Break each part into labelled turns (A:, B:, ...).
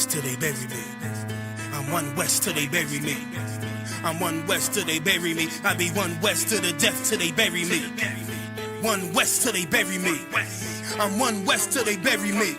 A: west till they bury me. I'm one west till they bury me. I'm one west till they bury me. I be one west to the death till they bury me. One west till they bury me. I'm one west till they bury me.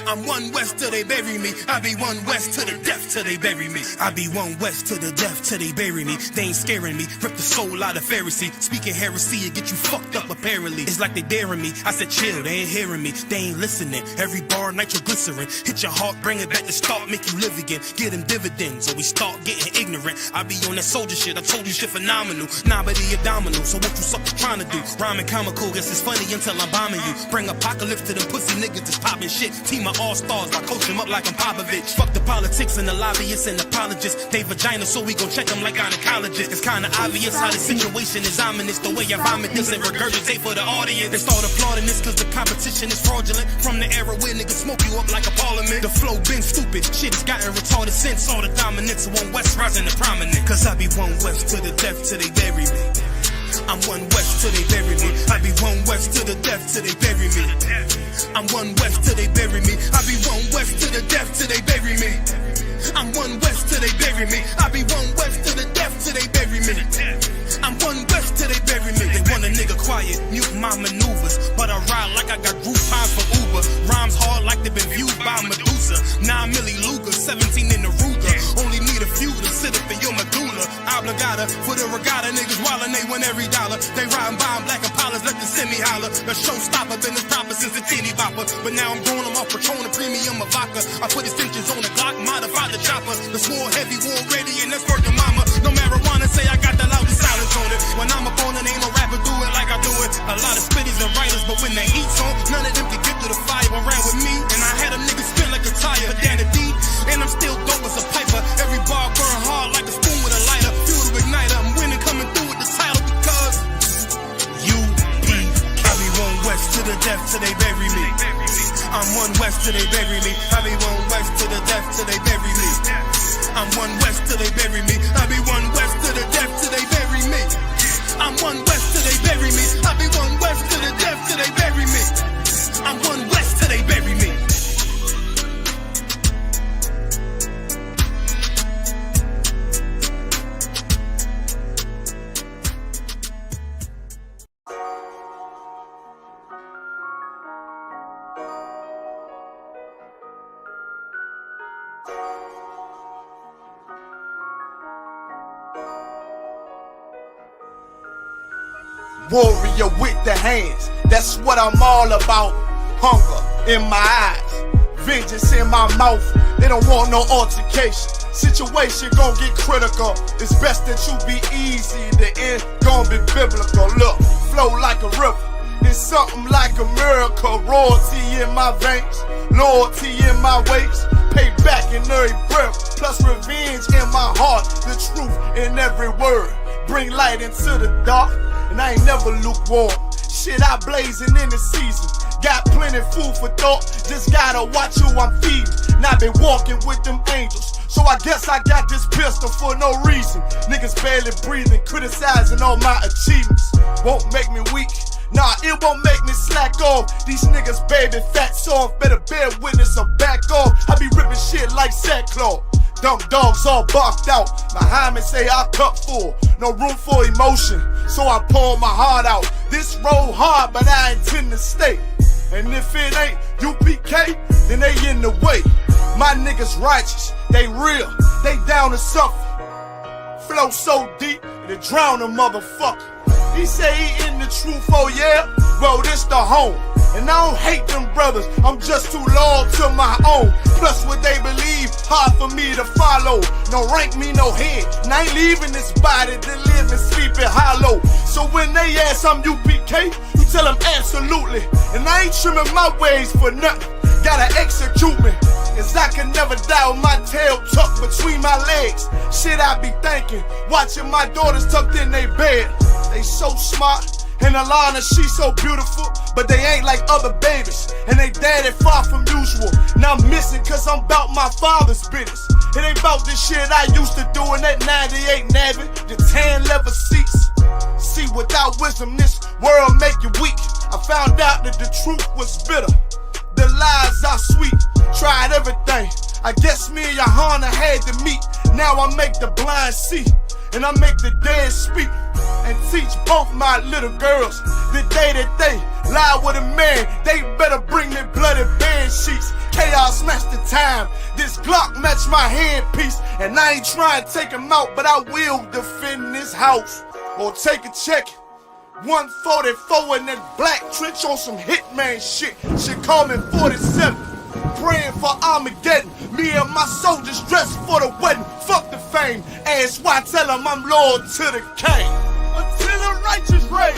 A: I'm one west till they bury me. I be one west to the death till they bury me. I be one west to the death till they bury me. They ain't scaring me. Rip the soul out of Pharisee. Speaking heresy and get you fucked up apparently. It's like they daring me. I said chill, they ain't hearing me. They ain't listening. Every bar nitroglycerin. Hit your heart, bring it back to start, make you live again. Get them dividends or we start getting ignorant. I be on that soldier shit. I told you shit phenomenal. Nah, but he abdominal. So what you suckers trying to do? Rhyming comical. Guess it's funny until I'm bombing you. Bring apocalypse to them pussy niggas that's popping shit. Team of all-stars, I coach them up like I'm Popovich. Fuck the politics and the lobbyists and apologists. They vagina, so we gon' check them like gynecologists. It's kinda obvious how the situation is ominous. The way I vomit this and regurgitate for the audience. They start applauding this cause the competition is fraudulent. From the era where niggas smoke you up like a parliament. The flow been stupid, shit has gotten retarded since. All the dominance of one west rising to prominent. Cause I be one west to the death till they bury me. I'm one west till they bury me. I be one west to the death till they bury me. I'm one west till they bury me. I be one west to the death till they bury me. I'm one west till they bury me. I be one west to the death till they bury me. I'm one west till they bury me. They want a nigga quiet, mute my maneuvers, but I ride like I got group time for Uber. Rhymes hard like they been viewed by Medusa. 9 milli Luger, 17 in the Ruger. Only need a few to sit up in your medulla. Obligata for the regatta, niggas wildin', they win every dollar. They riding by in black Impalas, let the semi holler. The showstopper, been the proper since the teeny bopper. But now I'm going them off Patron, a premium of vodka. I put extensions on the Glock, modified the chopper. The swore heavy, war ready, and that's worth the mama. No marijuana, say I got the loudest silence on it. When I'm up on it, ain't no rapper do it like I do it. A lot of spitties and writers, but when the heat's on, none of them can get to the fire around with me. And I had a nigga spin like a tire, but down the D, and I'm still dope as a piper. Every bar burn hard like a spoon with a lighter. Fuel to igniter, I'm winning, coming through with the title because I be one west to the death till they bury me. I'm one west till they bury me. I be one west to the death till they bury me. I'm one west till they bury me. I be one west to the death till they bury me. I'm one west till they bury me. I be one west to the death till they bury me. I'm one west till they bury me.
B: Warrior with the hands, that's what I'm all about. Hunger in my eyes, vengeance in my mouth. They don't want no altercation. Situation gon' get critical. It's best that you be easy. The end gon' be biblical. Look, flow like a river. It's something like a miracle. Royalty in my veins, loyalty in my ways. Payback in every breath, plus revenge in my heart. The truth in every word. Bring light into the dark. And I ain't never lukewarm. Shit, I blazing in the season. Got plenty food for thought. Just gotta watch who I'm feeding. And I been walking with them angels. So I guess I got this pistol for no reason. Niggas barely breathing, criticizing all my achievements. Won't make me weak. Nah, it won't make me slack off. These niggas baby fat soft. Better bear witness or back off. I be ripping shit like sackcloth. Dumb dogs all barked out. My hymen say I cup full. No room for emotion, so I pour my heart out. This road hard, but I intend to stay. And if it ain't UPK, then they in the way. My niggas righteous, they real, they down to suffer. Flow so deep, it drown a motherfucker. He say he in the truth, oh yeah? Well, this the home. And I don't hate them brothers, I'm just too loyal to my own. Plus what they believe, hard for me to follow. No rank me, no head, and I ain't leaving this body to live and sleep in hollow. So when they ask I'm UPK, you tell them absolutely. And I ain't trimming my ways for nothing, gotta execute me. Cause I can never die with my tail tucked between my legs. Shit I be thinking, watching my daughters tucked in their bed. They so smart, and Alana, she so beautiful, but they ain't like other babies, and they daddy far from usual. Now I'm missing cause I'm about my father's business. It ain't about this shit I used to do in that 98 Navy, the tan leather seats. See, without wisdom, this world make you weak. I found out that the truth was bitter, the lies are sweet. Tried everything, I guess me and Johanna had to meet. Now I make the blind see, and I make the dead speak, and teach both my little girls the day that they lie with a man, they better bring me bloody bed sheets. Chaos match the time, this Glock match my handpiece, and I ain't trying to take him out, but I will defend this house or take a check. 144 in that black trench on some hitman shit. She call me 47. Praying for Armageddon. Me and my soldiers dressed for the wedding. Fuck the fame. Ask why, tell them I'm loyal to the king. Until the righteous reign.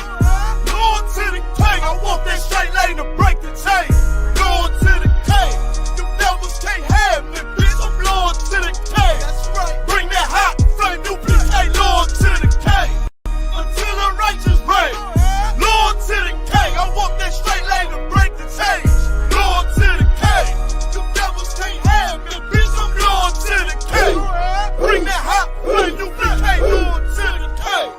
B: Loyal to the king. I walk that straight lane to break the chain. Loyal to the king. You devils can't have me, bitch. I'm loyal to the king. That's right. Bring that hot flame, new bitch. Hey, loyal to the king. Until the righteous reign. Loyal to the king. I walk that straight lane to break the chain. Loyal to the king. You devils can't have me, bitch. I'm loyal to the king. Bring that hot flame, new bitch. Hey, loyal to the king.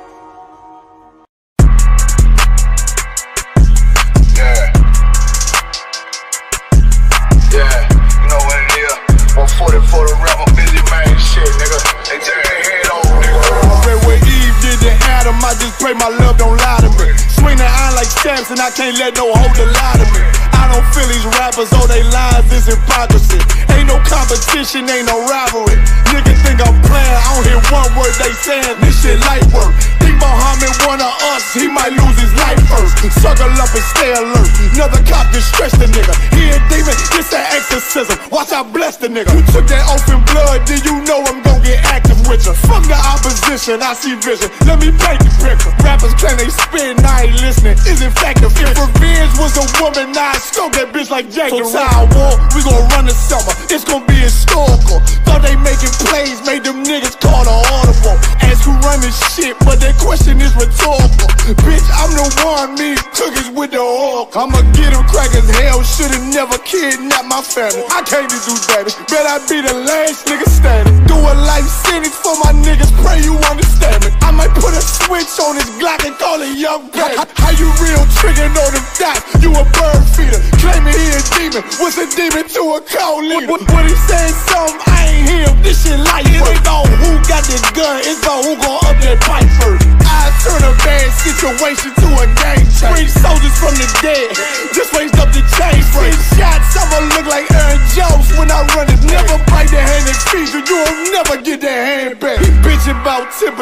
C: Yeah, you know what it is. 140 for the rap, I'm busy, man. Shit, nigga. They take their head off, nigga.
B: I read what Eve did to Adam. I just pray my love don't lie to me. Swing the iron like Samson, I can't let no holder lie to me. I don't feel these rappers, oh they lies, this hypocrisy. Ain't no competition, ain't no rivalry. Niggas think I'm playing, I don't hear one word they saying. This shit light work. Think Muhammad one of us, he might lose his life first. Circle up and stay alert. Another cop just stretch the nigga. He a demon, this an exorcism. Watch I bless the nigga. You took that open blood, then you know I'm gon' get active with you. Fuck the opposition, I see vision. Let me paint the picture. Rappers claim they spit and I ain't listening. Is it effective? If revenge was a woman, now I stroke that bitch like Jackie. So time war, we gon' run the summer. It's gon' be historical. Thought they making plays, made them niggas call the audible. Ask who run this shit, but that question is rhetorical. Bitch, I'm the one, me cookies with the oil. I'ma get them crackers, hell, should've never kidnapped my family. I can't do that. Bet I be the last nigga standing. Do a life sentence for my niggas, pray you understand me. I might put a switch on this Glock and call it young baby. How you real trigger know them dots? You a bird feeder, claiming he a demon. What's a demon to a cold leader? What he saying something, I ain't hear him. This shit light. It ain't about who got the gun, it's about who gon' up that pipe first. I turn a bad situation to a game changer. Bring soldiers from the dead, just raised up the chain frame. Shots, I'ma look like Aaron Jones when I run it. Never bite the hand that feeds you, you'll never get that hand back. He bitchin' about 10%,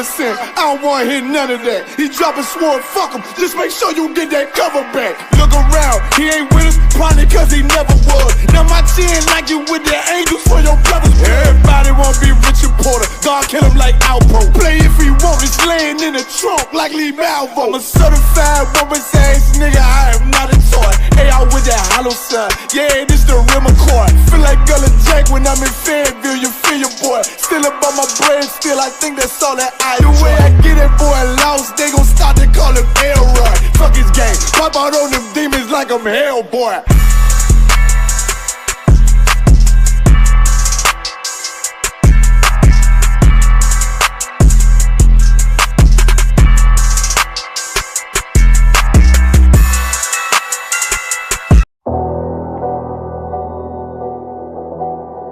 B: I don't wanna hear none of that. He dropping sword, fuck him, just make sure you get that cover back. Look around, he ain't with us, probably cause he never was. Now my chin like you with the angels for your brothers. Everybody wanna be Richard Porter, God kill him like Alpo. Play if he want, it's laying in the trunk like Lee Malvo. I'm a certified woman's ass nigga, I am not a toy. Hey, out with that hollow son, yeah, this the real McCoy. Feel like Gullah Jack when I'm in Fayetteville, you feel your boy. Still up on my brain, still I think that's all that I do. The way I get that boy lost, they gon' start to call him Elroy. Fuck his game, pop out on them demons like I'm Hellboy.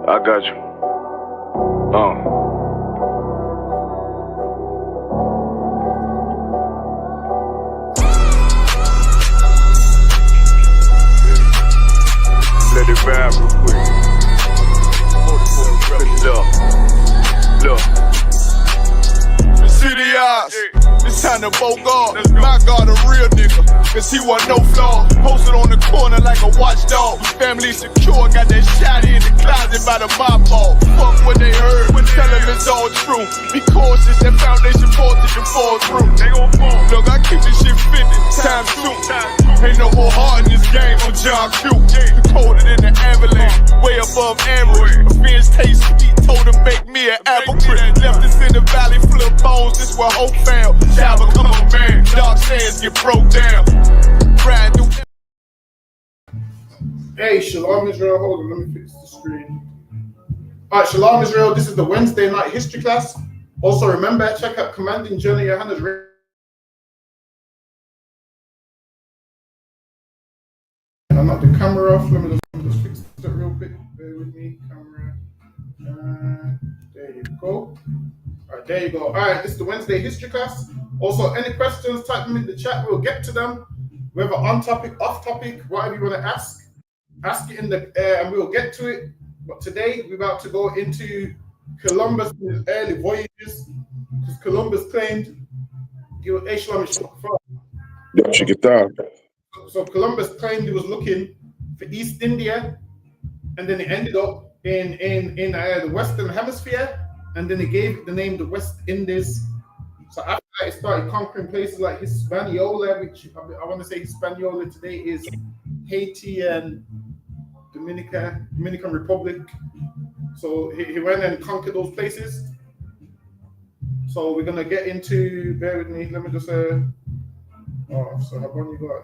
C: I got you. Let it ride real quick. Look.
B: City eyes. It's time to Bogart. My God, a real nigga, cause he wasn't no flaw. Posted on the corner like a watchdog. Family secure, got that shot in the closet by the mob ball. Fuck what they heard, tell them it's all true. Be cautious, that foundation voltage can fall through. They gon' fall. Look, I keep this shit 50 times 2. Ain't no more heart in this game, I'm John Q. Colder than the avalanche, way above average. A fiend's taste sweet, told him make me an apple crisp. Left us in the valley full of bones, this where hope found. Child become a man, dark sands get broke down. Brand new.
D: Hey, Shalom Israel, hold on, let me fix the screen. Alright, Shalom Israel, this is the Wednesday night history class. Also remember, check out Commanding Journal Johanna's. I knocked the camera off, let me just fix it real quick, bear with me, camera. There you go. All right, there you go. All right, this is the Wednesday history class. Also, any questions, type them in the chat. We'll get to them, whether on topic, off topic, whatever you want to ask. Ask it in the and we'll get to it. But today we're about to go into Columbus and his early voyages, because Columbus claimed he was
E: Check it out.
D: so Columbus claimed he was looking for East India, and then he ended up in the Western Hemisphere, and then he gave it the name the West Indies. So after that, he started conquering places like Hispaniola, which I want to say Hispaniola today is Haiti and Dominican Republic. So he went and conquered those places. So we're gonna get into. Bear with me. Let me just. So how long you got?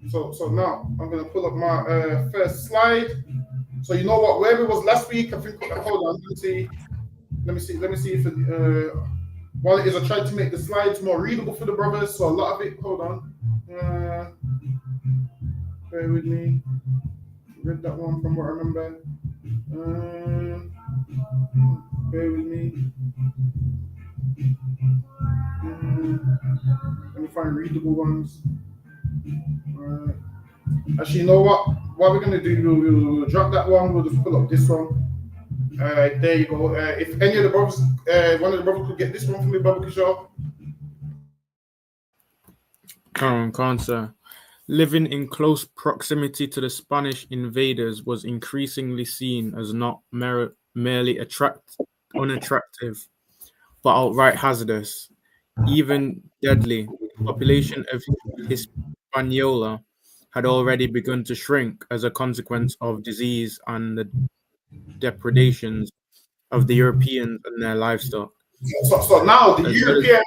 D: So now I'm gonna pull up my first slide. So you know what? Where we was last week, I think. Hold on. Let me see if it, while it is, I tried to make the slides more readable for the brothers. So a lot of it. Hold on. Bear with me. Read that one from what I remember. Bear with me. Let me find readable ones. Actually, you know what? What we're gonna do? We'll drop that one. We'll just pull up this one. There you go. If any of the brothers, one of the brothers could get this one for me, Brother Kishore.
F: Sir. Living in close proximity to the Spanish invaders was increasingly seen as not merely unattractive, but outright hazardous, even deadly. The population of Hispaniola had already begun to shrink as a consequence of disease and the depredations of the Europeans and their livestock.
D: So now the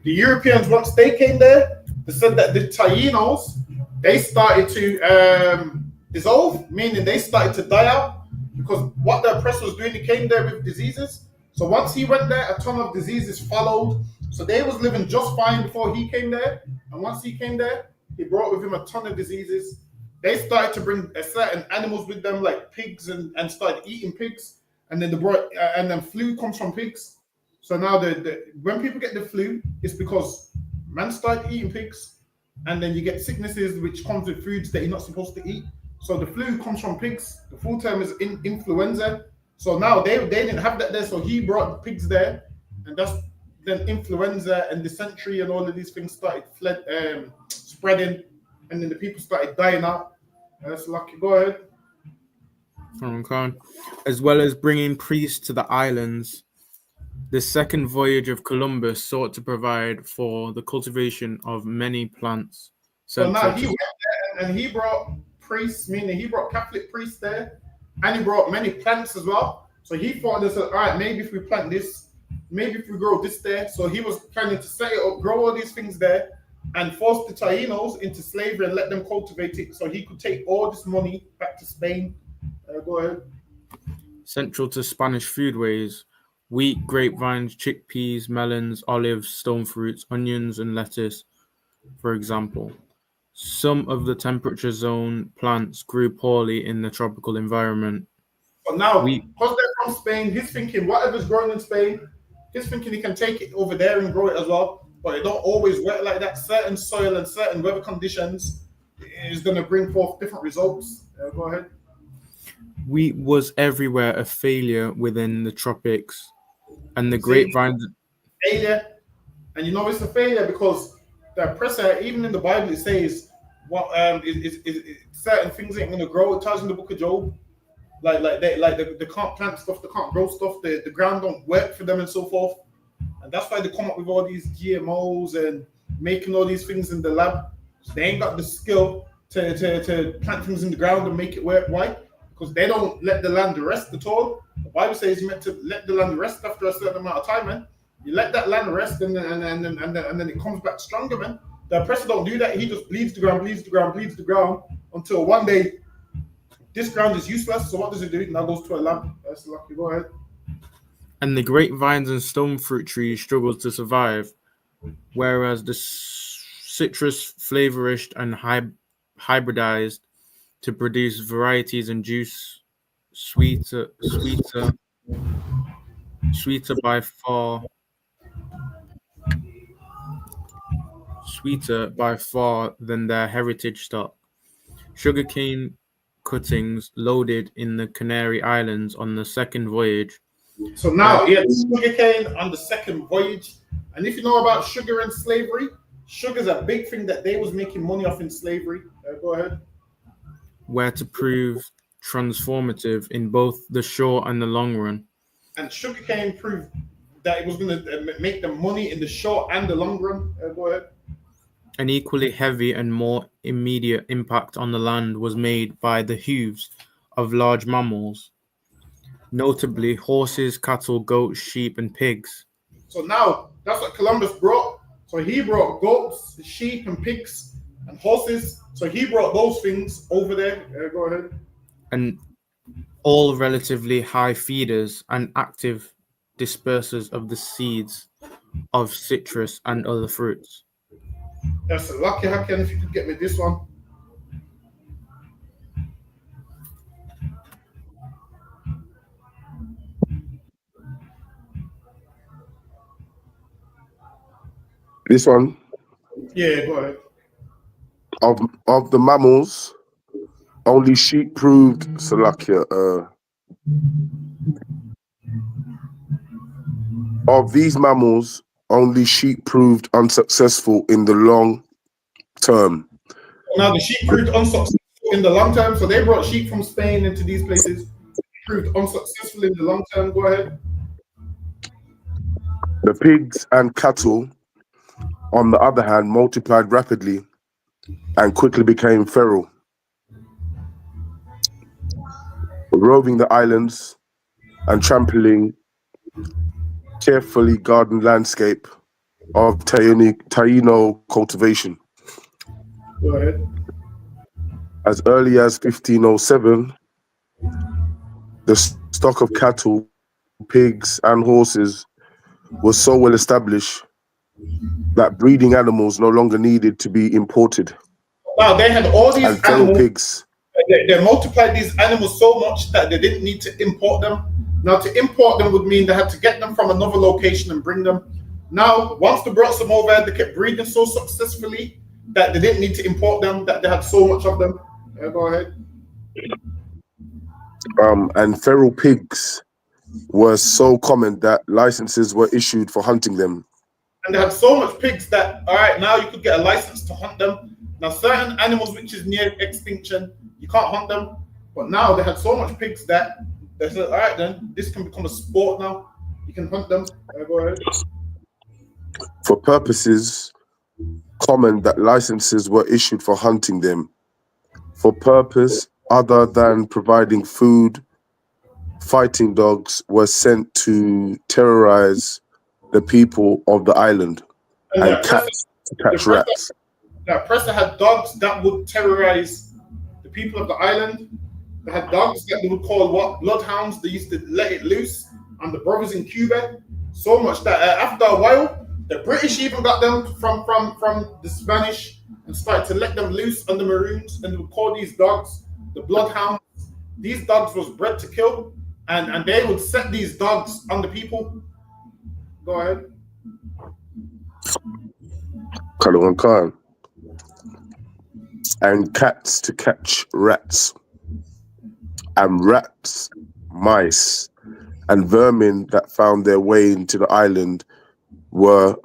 D: Europeans, once they came there, they said that the Taínos, they started to dissolve, meaning they started to die out, because what the oppressor was doing, he came there with diseases. So once he went there, a ton of diseases followed. So they was living just fine before he came there. And once he came there, he brought with him a ton of diseases. They started to bring certain animals with them, like pigs, and started eating pigs. And then and then flu comes from pigs. So now when people get the flu, it's because man started eating pigs, and then you get sicknesses which comes with foods that you're not supposed to eat. So the flu comes from pigs. The full term is influenza. So now they didn't have that there, so he brought pigs there, and that's then influenza and dysentery and all of these things started spreading, and then the people started dying out. That's lucky. Go ahead.
F: As well as bringing priests to the islands, the second voyage of Columbus sought to provide for the cultivation of many plants.
D: So now he went there and he brought priests, meaning he brought Catholic priests there, and he brought many plants as well. So he thought this, all right, maybe if we plant this, maybe if we grow this there. So he was planning to set it up, grow all these things there, and force the Taínos into slavery and let them cultivate it, so he could take all this money back to Spain. Go ahead.
F: Central to Spanish foodways: wheat, grapevines, chickpeas, melons, olives, stone fruits, onions, and lettuce, for example. Some of the temperature zone plants grew poorly in the tropical environment.
D: But now, because they're from Spain, he's thinking whatever's growing in Spain, he's thinking he can take it over there and grow it as well. But it don't always work like that. Certain soil and certain weather conditions is going to bring forth different results. Go ahead.
F: Wheat was everywhere a failure within the tropics, and the grapevines.
D: Failure, and you know it's a failure because the oppressor, even in the Bible, it says what is certain things ain't going to grow. It tells in the book of Job, they can't plant stuff, they can't grow stuff, the ground don't work for them and so forth, and that's why they come up with all these GMOs and making all these things in the lab. So they ain't got the skill to plant things in the ground and make it work. Why? Because they don't let the land rest at all. The Bible says you're meant to let the land rest after a certain amount of time, man. You let that land rest, and then it comes back stronger, man. The oppressor don't do that. He just bleeds the ground until one day this ground is useless. So what does it do? It now goes to a lab. That's lucky. Go ahead.
F: And the grapevines and stone fruit trees struggled to survive, whereas the citrus flourished and hybridized to produce varieties and juice sweeter, sweeter by far, sweeter by far than their heritage stock. Sugarcane cuttings loaded in the Canary Islands on the second voyage.
D: So now, yeah, sugarcane on the second voyage. And if you know about sugar and slavery, sugar's a big thing that they was making money off in slavery. Go ahead.
F: Were to prove transformative in both the short and the long run.
D: And sugarcane proved that it was going to make them money in the short and the long run. Go ahead.
F: An equally heavy and more immediate impact on the land was made by the hooves of large mammals, notably horses, cattle, goats, sheep, and pigs.
D: So now that's what Columbus brought. So he brought goats, sheep, and pigs, and horses. So he brought those things over there. Go ahead.
F: And all relatively high feeders and active dispersers of the seeds of citrus and other fruits.
D: That's a lucky Hacken if you could get me this one.
E: This one.
D: Yeah, go ahead.
E: Of the mammals, only sheep proved Salakia. Of these mammals, only sheep proved unsuccessful in the long term.
D: Now the sheep proved unsuccessful in the long term, so they brought sheep from Spain into these places. Proved unsuccessful in the long term. Go ahead.
E: The pigs and cattle, on the other hand, multiplied rapidly and quickly became feral, roving the islands and trampling carefully gardened landscape of Taino cultivation.
D: Go ahead.
E: As early as 1507, the stock of cattle, pigs, and horses was so well established that breeding animals no longer needed to be imported.
D: Wow, they had all these
E: and
D: animals.
E: Pigs.
D: They multiplied these animals so much that they didn't need to import them. Now, to import them would mean they had to get them from another location and bring them. Now, once they brought some over, they kept breeding so successfully that they didn't need to import them, that they had so much of them. Go ahead.
E: And feral pigs were so common that licenses were issued for hunting them.
D: And they had so much pigs that, all right, now you could get a license to hunt them. Now, certain animals which is near extinction, you can't hunt them. But now they had so much pigs that they said, all right, then this can become a sport now. You can hunt them. Go ahead.
E: For purposes common that licenses were issued for hunting them. For purpose other than providing food, fighting dogs were sent to terrorize the people of the island and cats to catch rats.
D: The oppressor had dogs that would terrorize the people of the island. They had dogs that they would call what? Bloodhounds. They used to let it loose on the brothers in Cuba. So much that after a while, the British even got them from the Spanish and started to let them loose on the Maroons, and they would call these dogs the Bloodhounds. These dogs was bred to kill, and they would set these dogs on the people. Go ahead.
E: Khan. And cats to catch rats, and rats, mice, and vermin that found their way into the island were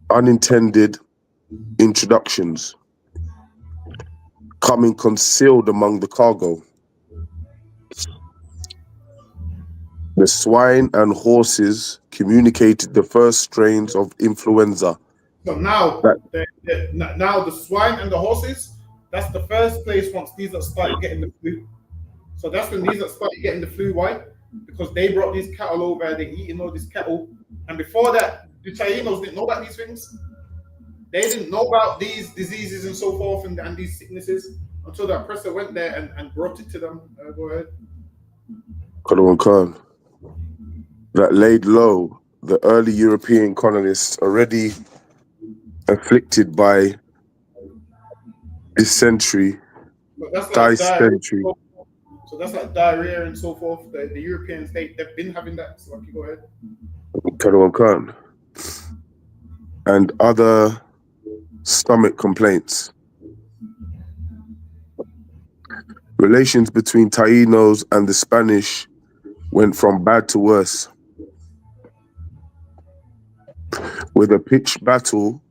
E: unintended introductions, coming concealed among the cargo. The swine and horses communicated the first strains of influenza.
D: So now, now the swine and the horses, that's the first place once these that started getting the flu. So that's when these that started getting the flu. Why? Because they brought these cattle over, they eating all this cattle. And before that, the Tainos didn't know about these things. They didn't know about these diseases and so forth and these sicknesses until the oppressor went there and brought it to them. Go ahead.
E: Khan. That laid low the early European colonists already afflicted by dysentery.
D: So So that's like diarrhea and so forth. The Europeans, they've been having that. So okay, go ahead.
E: Karawan Khan. And other stomach complaints. Relations between Taínos and the Spanish went from bad to worse, with a pitched battle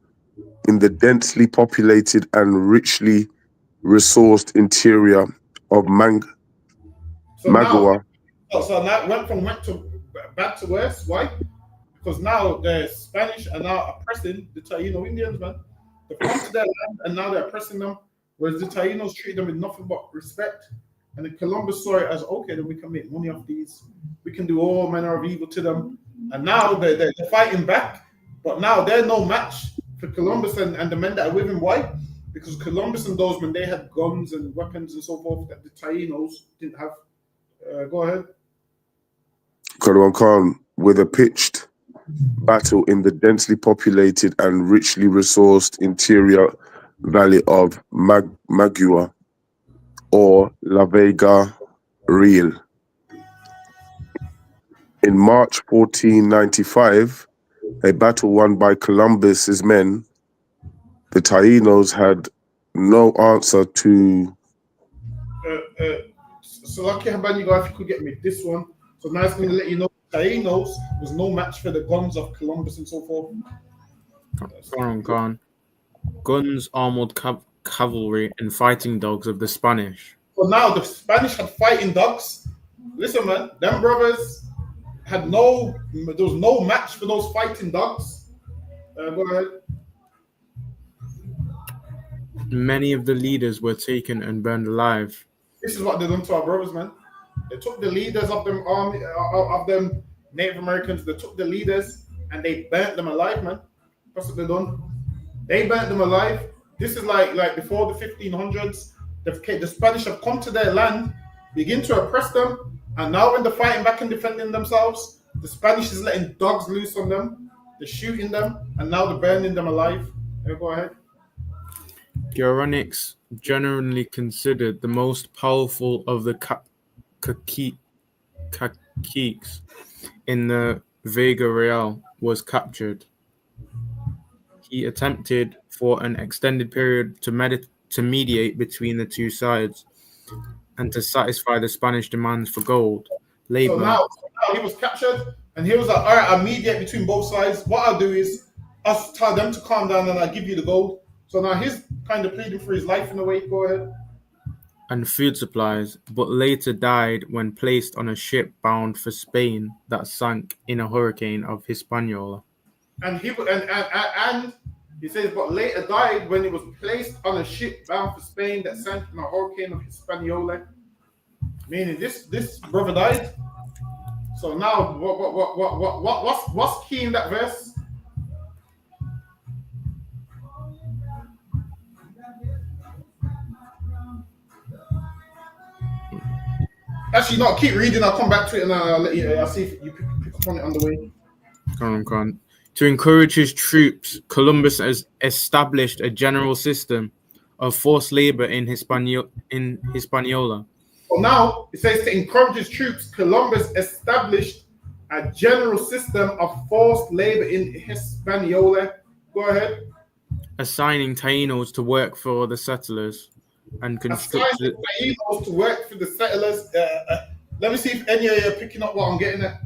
E: in the densely populated and richly resourced interior of Magua.
D: So now it went to back to worse. Why? Because now the Spanish are now oppressing the Taino Indians, man. They've come to their land and now they're oppressing them, whereas the Tainos treat them with nothing but respect. And then Columbus saw it as, okay, then we can make money off these. We can do all manner of evil to them. And now they're fighting back, but now they're no match for Columbus and the men that are with him. Why? Because Columbus and those men, they had guns and weapons and so forth that the Tainos didn't have. Go ahead.
E: Karawan Khan, with a pitched battle in the densely populated and richly resourced interior valley of Magua, or La Vega Real. In March 1495, a battle won by Columbus's men, the Taínos had no answer to.
D: So lucky Haban, you guys, if you could get me this one. So now it's going to let you know Taínos was no match for the guns of Columbus and so forth.
F: Gone. Guns, armored cavalry, and fighting dogs of the Spanish.
D: So now the Spanish had fighting dogs. Listen, man, them brothers there was no match for those fighting dogs. Go ahead.
F: Many of the leaders were taken and burned alive.
D: This is what they done to our brothers, man. They took the leaders of them army, of them Native Americans. They took the leaders and they burnt them alive, man. That's what they done. They burnt them alive. This is like before the 1500s. The Spanish have come to their land, begin to oppress them, and now when they're fighting back and defending themselves, the Spanish is letting dogs loose on them. They're shooting them, and now they're burning them alive. Go ahead.
F: Guaranics, generally considered the most powerful of the caciques in the Vega Real, was captured. He attempted for an extended period to mediate between the two sides and to satisfy the Spanish demands for gold, labor.
D: So now he was captured, and he was like, all right, I'll mediate between both sides. What I'll do is I'll tell them to calm down and I'll give you the gold. So now he's kind of pleading for his life in a way. Go ahead.
F: And food supplies, but later died when placed on a ship bound for Spain that sank in a hurricane of Hispaniola.
D: And he says, but later died when it was placed on a ship bound for Spain that sank in a hurricane of Hispaniola. Meaning this brother died. So now what's key in that verse? Actually, no, keep reading. I'll come back to it and I'll see if you pick up on it on the way.
F: Con. To encourage his troops, Columbus has established a general system of forced labor in Hispaniola.
D: Well, now it says to encourage his troops, Columbus established a general system of forced labor in Hispaniola. Go ahead.
F: Assigning Taínos to work for the settlers and constructed.
D: Taínos to work for the settlers. Let me see if any of you are picking up what I'm getting at.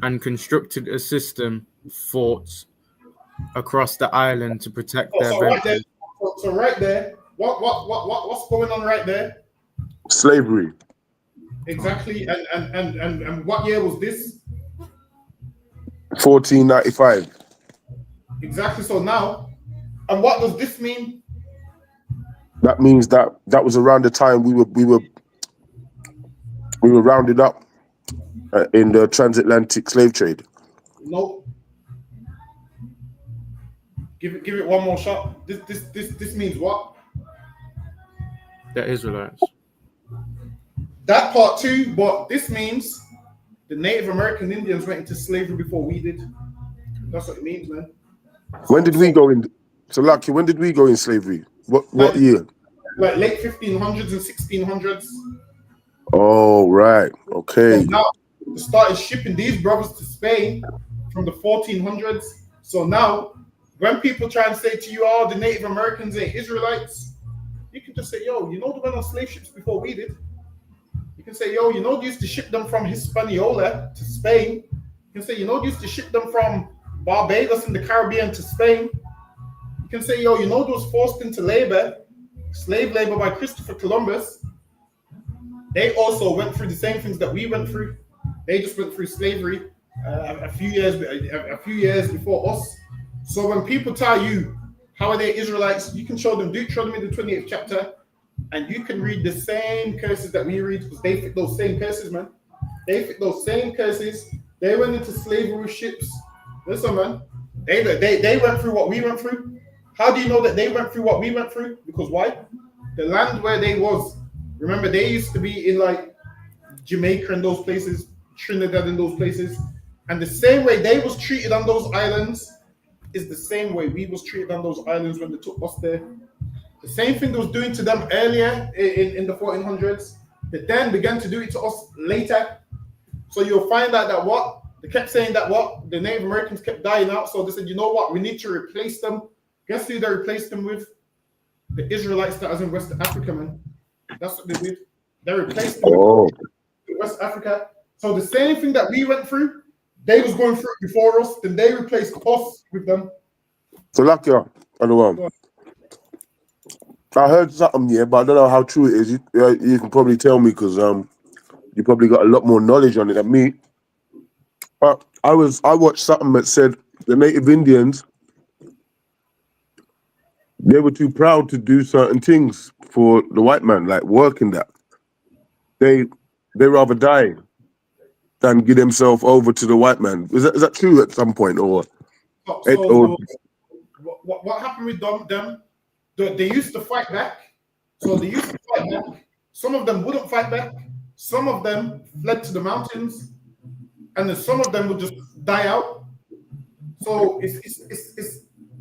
F: And constructed a system of forts across the island to protect their ventures.
D: So right there, what's going on right there?
E: Slavery.
D: Exactly. And what year was this?
E: 1495.
D: Exactly. So now, and what does this mean?
E: That means that was around the time we were rounded up in the transatlantic slave trade.
D: No. Give it one more shot. This means what?
F: The Israelites.
D: That part too, but this means the Native American Indians went into slavery before we did. That's what it means, man.
E: When did we go in? So, Lucky, when did we go in slavery? What year?
D: like late 1500s and 1600s.
E: Oh, right.
D: So
E: Okay.
D: now they started shipping these brothers to Spain from the 1400s. So now, when people try and say to you, "Oh, the Native Americans ain't Israelites," you can just say, "Yo, you know they went on slave ships before we did." You can say, "Yo, you know they used to ship them from Hispaniola to Spain." You can say, "You know they used to ship them from Barbados in the Caribbean to Spain." You can say, "Yo, you know they was forced into slave labor by Christopher Columbus." They also went through the same things that we went through. They just went through slavery a few years before us. So when people tell you how are they Israelites, you can show them Deuteronomy the 28th chapter, and you can read the same curses that we read because they fit those same curses, man. They fit those same curses. They went into slavery with ships. Listen, man. They went through what we went through. How do you know that they went through what we went through? Because why? The land where they was. Remember, they used to be in like Jamaica and those places, Trinidad and those places, and the same way they was treated on those islands is the same way we was treated on those islands when they took us there. The same thing they was doing to them earlier in the 1400s, they then began to do it to us later. So you'll find out that what they kept saying that what the Native Americans kept dying out. So they said, you know what, we need to replace them. Guess who they replaced them with? The Israelites that was in West Africa, man. That's what they did. They replaced them with West Africa. So the same thing that we went through, they was going through it before us. Then they replaced us with them.
E: So lucky, I don't know. I heard something, yeah, but I don't know how true it is. You can probably tell me because you probably got a lot more knowledge on it than me. But I watched something that said the Native Indians, they were too proud to do certain things for the white man, like work in that. They rather die than give themselves over to the white man. Is that true at some point, or?
D: What happened with them? They used to fight back. So they used to fight back. Some of them wouldn't fight back. Some of them fled to the mountains, and then some of them would just die out. So it's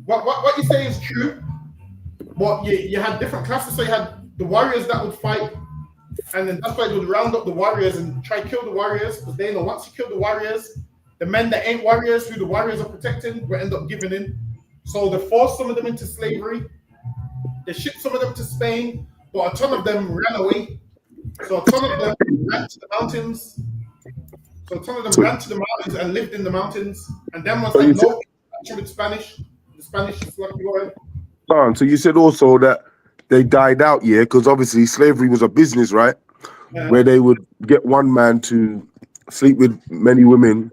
D: what you say is true. But you had different classes. So you had the warriors that would fight, and then that's why they would round up the warriors and try to kill the warriors, because they know once you kill the warriors, the men that ain't warriors, who the warriors are protecting, will end up giving in. So they forced some of them into slavery. They shipped some of them to Spain, but a ton of them ran away. So a ton of them ran to the mountains. And lived in the mountains. And then was like, no, with Spanish. The Spanish is like, go ahead.
E: So you said also that they died out, yeah, because obviously slavery was a business, right? Yeah. Where they would get one man to sleep with many women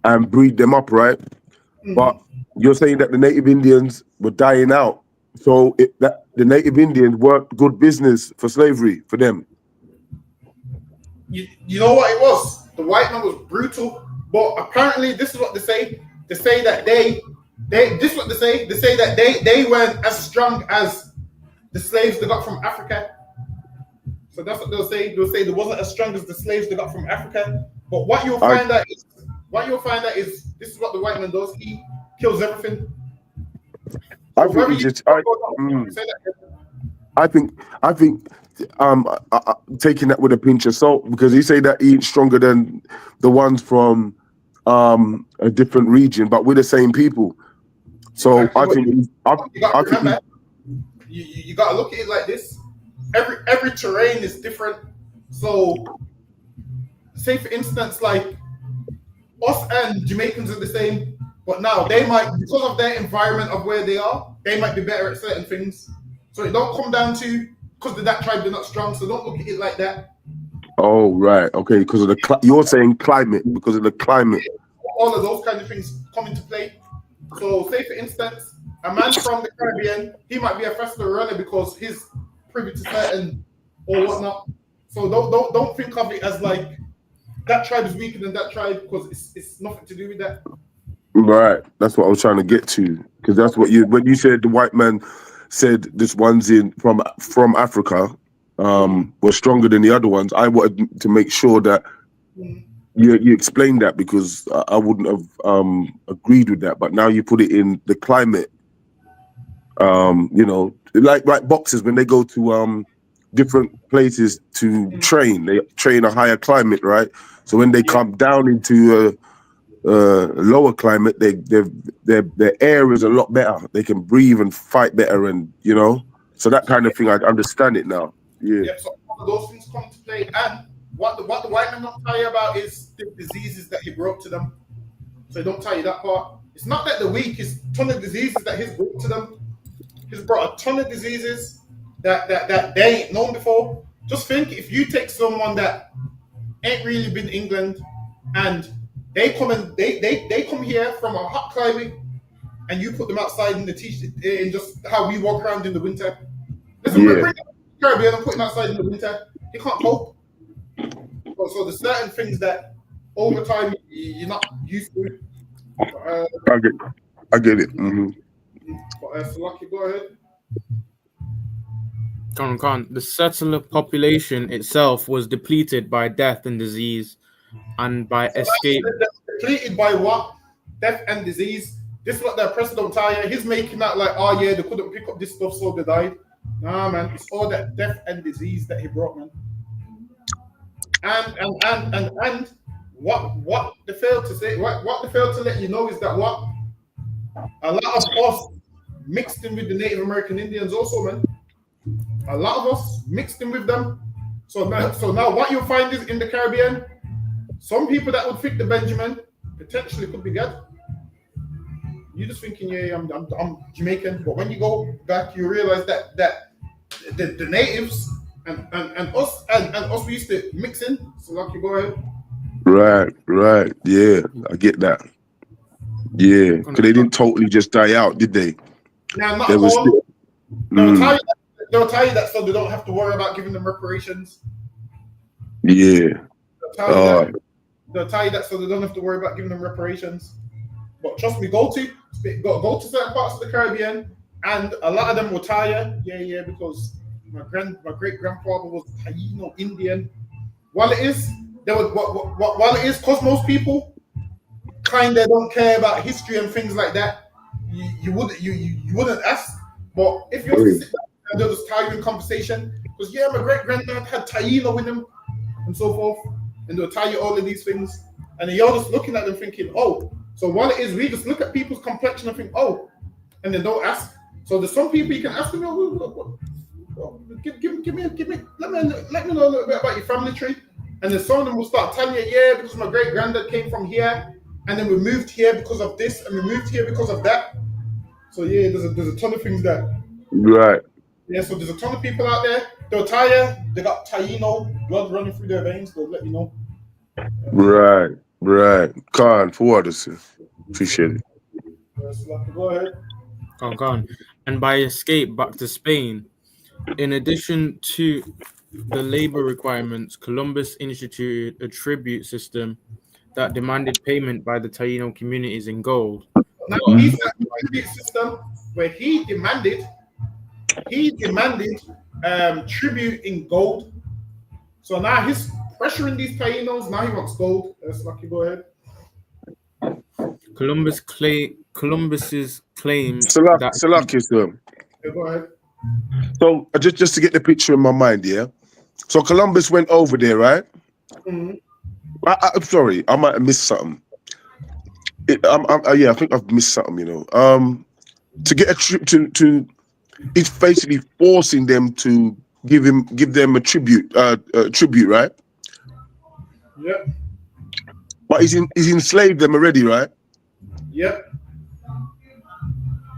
E: and breed them up, right? Mm-hmm. But you're saying that the Native Indians were dying out. So that the Native Indians worked good business for slavery for them.
D: You know what it was? The white man was brutal, but apparently this is what they say. They say that they this is what they say. They say that they weren't as strong as the slaves they got from Africa. So that's what they'll say. They'll say they wasn't as strong as the slaves they got from Africa. But what you'll find out is this is what the white man does. He kills everything.
E: I think taking that with a pinch of salt, because he say that he ain't stronger than the ones from a different region, but we're the same people. So exactly.
D: You got to look at it like this. Every terrain is different. So, say for instance, like us and Jamaicans are the same, but now they might, because of their environment of where they are, they might be better at certain things. So it don't come down to because of that tribe they're not strong. So don't look at it like that.
E: Oh right, okay. Because of you're saying climate, because of the climate.
D: All of those kind of things come into play. So, say for instance, a man from the Caribbean, he might be a faster runner because he's privy to certain or whatnot. So don't think of it as like that tribe is weaker than that tribe, because it's nothing to do with that.
E: Right, that's what I was trying to get to, because that's what when you said the white man said this one's from Africa was stronger than the other ones. I wanted to make sure that you explained that, because I wouldn't have agreed with that. But now you put it in the climate You know, like boxers when they go to different places to train, they train a higher climate, right? So when they come down into a lower climate, their air is a lot better. They can breathe and fight better, and you know, so that kind of thing. I understand it now. Yeah.
D: Yeah, so all of those things come to play. And what the white men don't tell you about is the diseases that he brought to them. So they don't tell you that part. It's not that the weak, it's a ton of diseases that he's brought to them. He's brought a ton of diseases that they ain't known before. Just think if you take someone that ain't really been to England and they come here from a hot climate and you put them outside in the t-shirt in just how we walk around in the winter. Listen, bring them to the Caribbean and put him outside in the winter. He can't cope. So there's certain things that over time you're not used to.
E: I get it. Mm-hmm.
D: But so lucky, go ahead.
F: The settler population itself was depleted by death and disease, and by escape.
D: Depleted by what? Death and disease. This is what the president tell you. He's making that like, oh yeah, they couldn't pick up this stuff, so they died. Nah, man, it's all that death and disease that he brought, man. And what they failed to say, what they failed to let you know is that what a lot of us mixed in with the Native American Indians also, man. A lot of us mixed in with them. So now what you'll find is in the Caribbean, some people that would fit the Benjamin potentially could be good. You're just thinking, yeah, I'm Jamaican, but when you go back, you realize that the natives and us we used to mix in. So lucky, go ahead.
E: Right. Yeah, I get that. Yeah, because they didn't totally just die out, did they?
D: Now, not all. They'll tell you that so they don't have to worry about giving them reparations.
E: Yeah.
D: They'll tell you that so they don't have to worry about giving them reparations. But trust me, go to certain parts of the Caribbean, and a lot of them will tell you, yeah, because my great grandfather was Taino Indian. While it is because most people kind of don't care about history and things like that, you wouldn't ask. But if you're to sit down and they'll just tell you in conversation, because yeah, my great granddad had Taino with him and so forth, and they'll tell you all of these things, and then you're just looking at them thinking, oh, so while it is, we just look at people's complexion and think, oh, and then don't ask. So there's some people you can ask them, give me, let me know a little bit about your family tree. And then some of them will start telling you, yeah, because my great granddad came from here, and then we moved here because of this, and we moved here because of that. So yeah, there's a ton of things there.
E: Right.
D: Yeah, so there's a ton of people out there. They'll tell you they got Taino blood running through their veins. They'll let you know.
E: Right. Khan, for what is it? Appreciate it.
D: Go ahead.
F: And by escape back to Spain, in addition to the labor requirements, Columbus instituted a tribute system that demanded payment by the Taino communities in gold.
D: Now he's a tribute system where he demanded tribute in gold. So now he's pressuring these Tainos. Now he wants gold. That's lucky. Go ahead.
F: Columbus's claim
D: Yeah, go ahead.
E: So just to get the picture in my mind, yeah. So Columbus went over there, right?
D: Mm-hmm.
E: I'm sorry, I might have missed something. I think I've missed something. You know, to get a trip to, it's basically forcing them to give them a tribute, right?
D: Yep.
E: But he's enslaved them already, right?
D: Yep.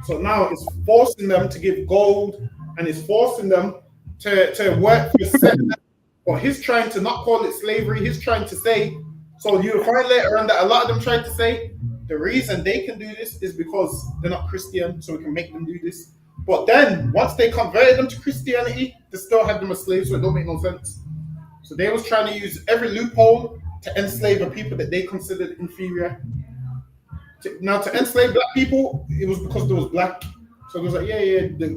D: So now it's forcing them to give gold, and it's forcing them to work for settlement. But he's trying to not call it slavery. He's trying to say, so you'll find later on that a lot of them tried to say the reason they can do this is because they're not Christian, so we can make them do this. But then once they converted them to Christianity, they still had them as slaves, so it don't make no sense. So they was trying to use every loophole to enslave a people that they considered inferior. To enslave black people, it was because they was black. So it was like,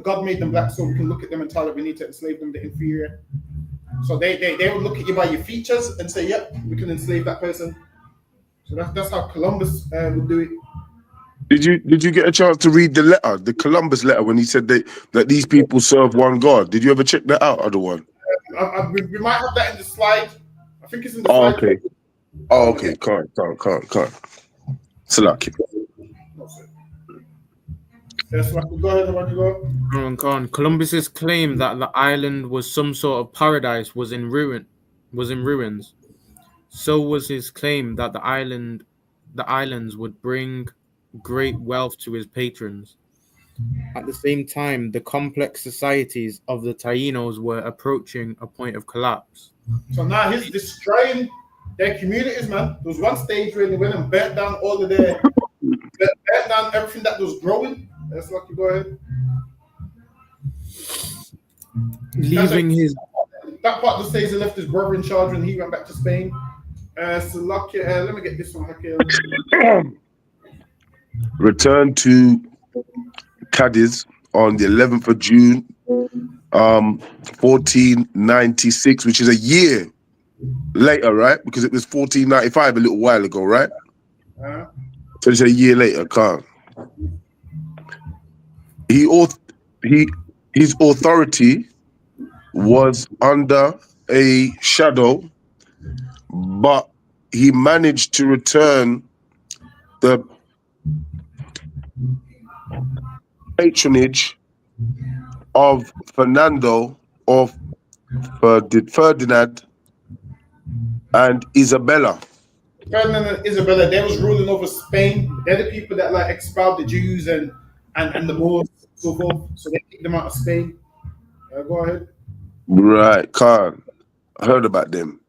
D: God made them black, so we can look at them and tell that we need to enslave them, the inferior. So they would look at you by your features and say, yep, we can enslave that person. So that's how Columbus would do it.
E: Did you get a chance to read the letter, the Columbus letter, when he said that these people serve one God? Did you ever check that out, other one?
D: We might have that in the slide. I think it's in the
E: Oh,
D: slide.
E: okay. Oh, okay. Can't. Salaki.
D: Yes, go ahead, go.
F: Columbus's claim that the island was some sort of paradise was in ruins. So was his claim that the islands would bring great wealth to his patrons. At the same time, the complex societies of the Taínos were approaching a point of collapse.
D: So now he's destroying their communities, man. There was one stage where they went and burnt down all of their, burnt down everything that was growing. That's lucky. Go ahead.
F: Leaving
D: that part that says he left his brother in charge when he went back to Spain. So lucky. Let me get this one.
E: Returned to Cadiz on the 11th of June, 1496, which is a year later, right? Because it was 1495 a little while ago, right? So it's a year later, Khan. His authority was under a shadow, but he managed to return the patronage of Fernando of Ferdinand and Isabella.
D: Ferdinand and Isabella, they was ruling over Spain. They're the people that like expelled the Jews and the Moors and so forth. So they kicked them out of Spain. Go ahead.
E: Right, Khan. I heard about them.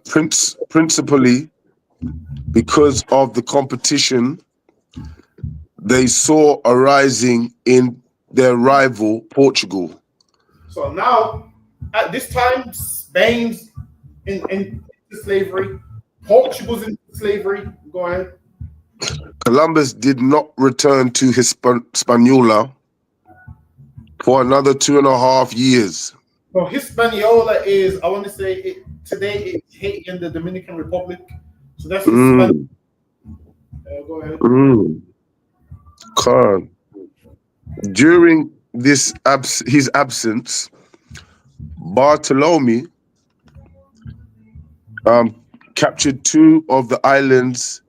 E: Principally because of the competition they saw arising in their rival, Portugal.
D: So now, at this time, Spain's in slavery. Portugal's in slavery. Go ahead.
E: Columbus did not return to Hispaniola for another 2.5 years.
D: So Hispaniola is, I want to say, today it's Haiti and the Dominican Republic. So that's Hispaniola. Go ahead.
E: Khan. During his absence, Bartolome captured 2 of the island's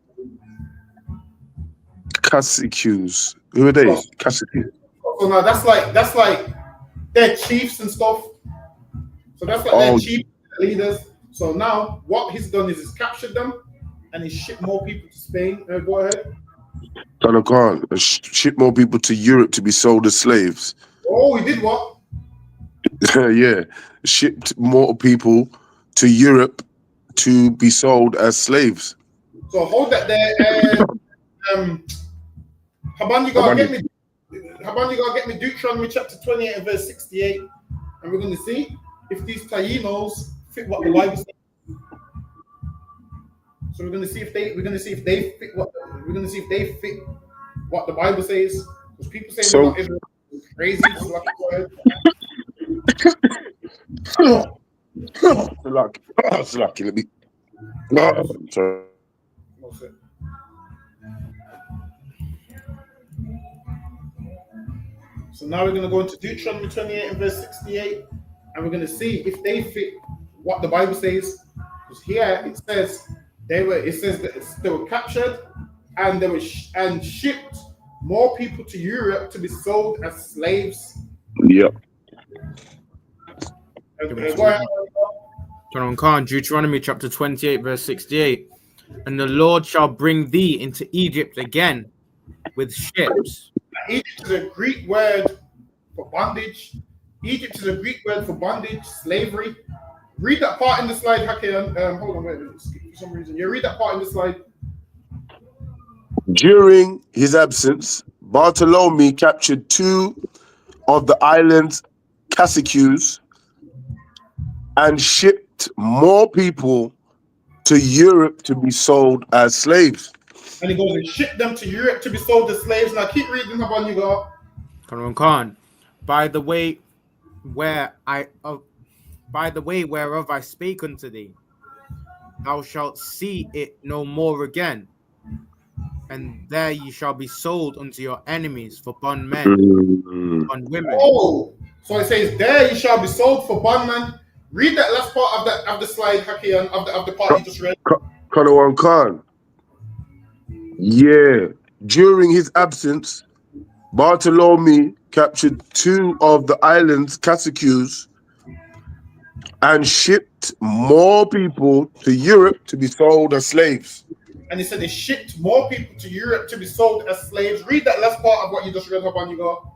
E: caciques. Who are they? Caciques.
D: So now that's like their chiefs and stuff. So that's like their chief leaders. So now what he's done is he's captured them and he's shipped more people to Spain. Go ahead.
E: Khan, ship more people to Europe to be sold as slaves.
D: Oh, he did what?
E: Yeah, shipped more people to Europe to be sold as slaves.
D: So hold that there. Haban, you gotta get me Deuteronomy chapter 28 and verse 68, and we're gonna see if these Taínos fit what the Bible says. So we're gonna see if they fit what the Bible says. Because people say so, Israel is crazy. So
E: lucky. Let me. No, sorry.
D: So now we're going to go into Deuteronomy 28 and verse 68, and we're going to see if they fit what the Bible says. Because here it says they were captured and they were and shipped more people to Europe to be sold as slaves.
E: Yep.
F: Deuteronomy chapter 28 verse 68. And the Lord shall bring thee into Egypt again with ships.
D: Egypt is a Greek word for bondage. Egypt is a Greek word for bondage, slavery. Read that part in the slide, Hakeem. Hold on, wait a minute. For some reason, you read that part in the slide.
E: During his absence, Bartolome captured 2 of the island's caciques and shipped more people to Europe to be sold as slaves.
D: And he goes and ship them to Europe to be sold as slaves. Now keep reading, Haban, you go.
F: Khan, by the way whereof I spake unto thee, thou shalt see it no more again. and there ye shall be sold unto your enemies for bondmen,
E: Mm.
F: bondwomen.
D: Oh, so it says, "There you shall be sold for bondman." Read that last part of the slide, Haki, and of the part you just read.
E: Kanawan Khan. Yeah. During his absence, Bartolome captured 2 of the island's caciques and shipped more people to Europe to be sold as slaves.
D: And he said they shipped more people to Europe to be sold as slaves. Read that last part of what you just read, Haban, you go.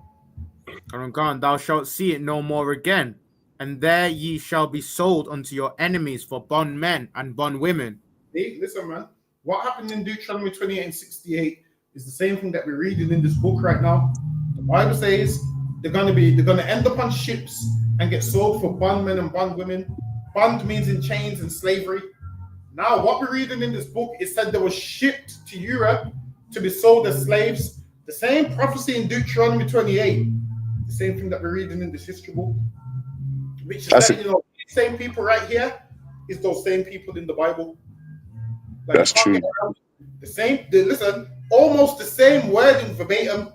F: Kanawan, thou shalt see it no more again, and there ye shall be sold unto your enemies for bondmen and bondwomen.
D: Hey, listen, man. What happened in Deuteronomy 28 and 68 is the same thing that we're reading in this book right now. The Bible says they're gonna end up on ships and get sold for bondmen and bondwomen. Bond means in chains and slavery. Now, what we're reading in this book, it said they were shipped to Europe to be sold as slaves. The same prophecy in Deuteronomy 28, the same thing that we're reading in this history book, which is letting you know, these same people right here is those same people in the Bible. Like,
E: That's true.
D: Listen, almost the same wording verbatim.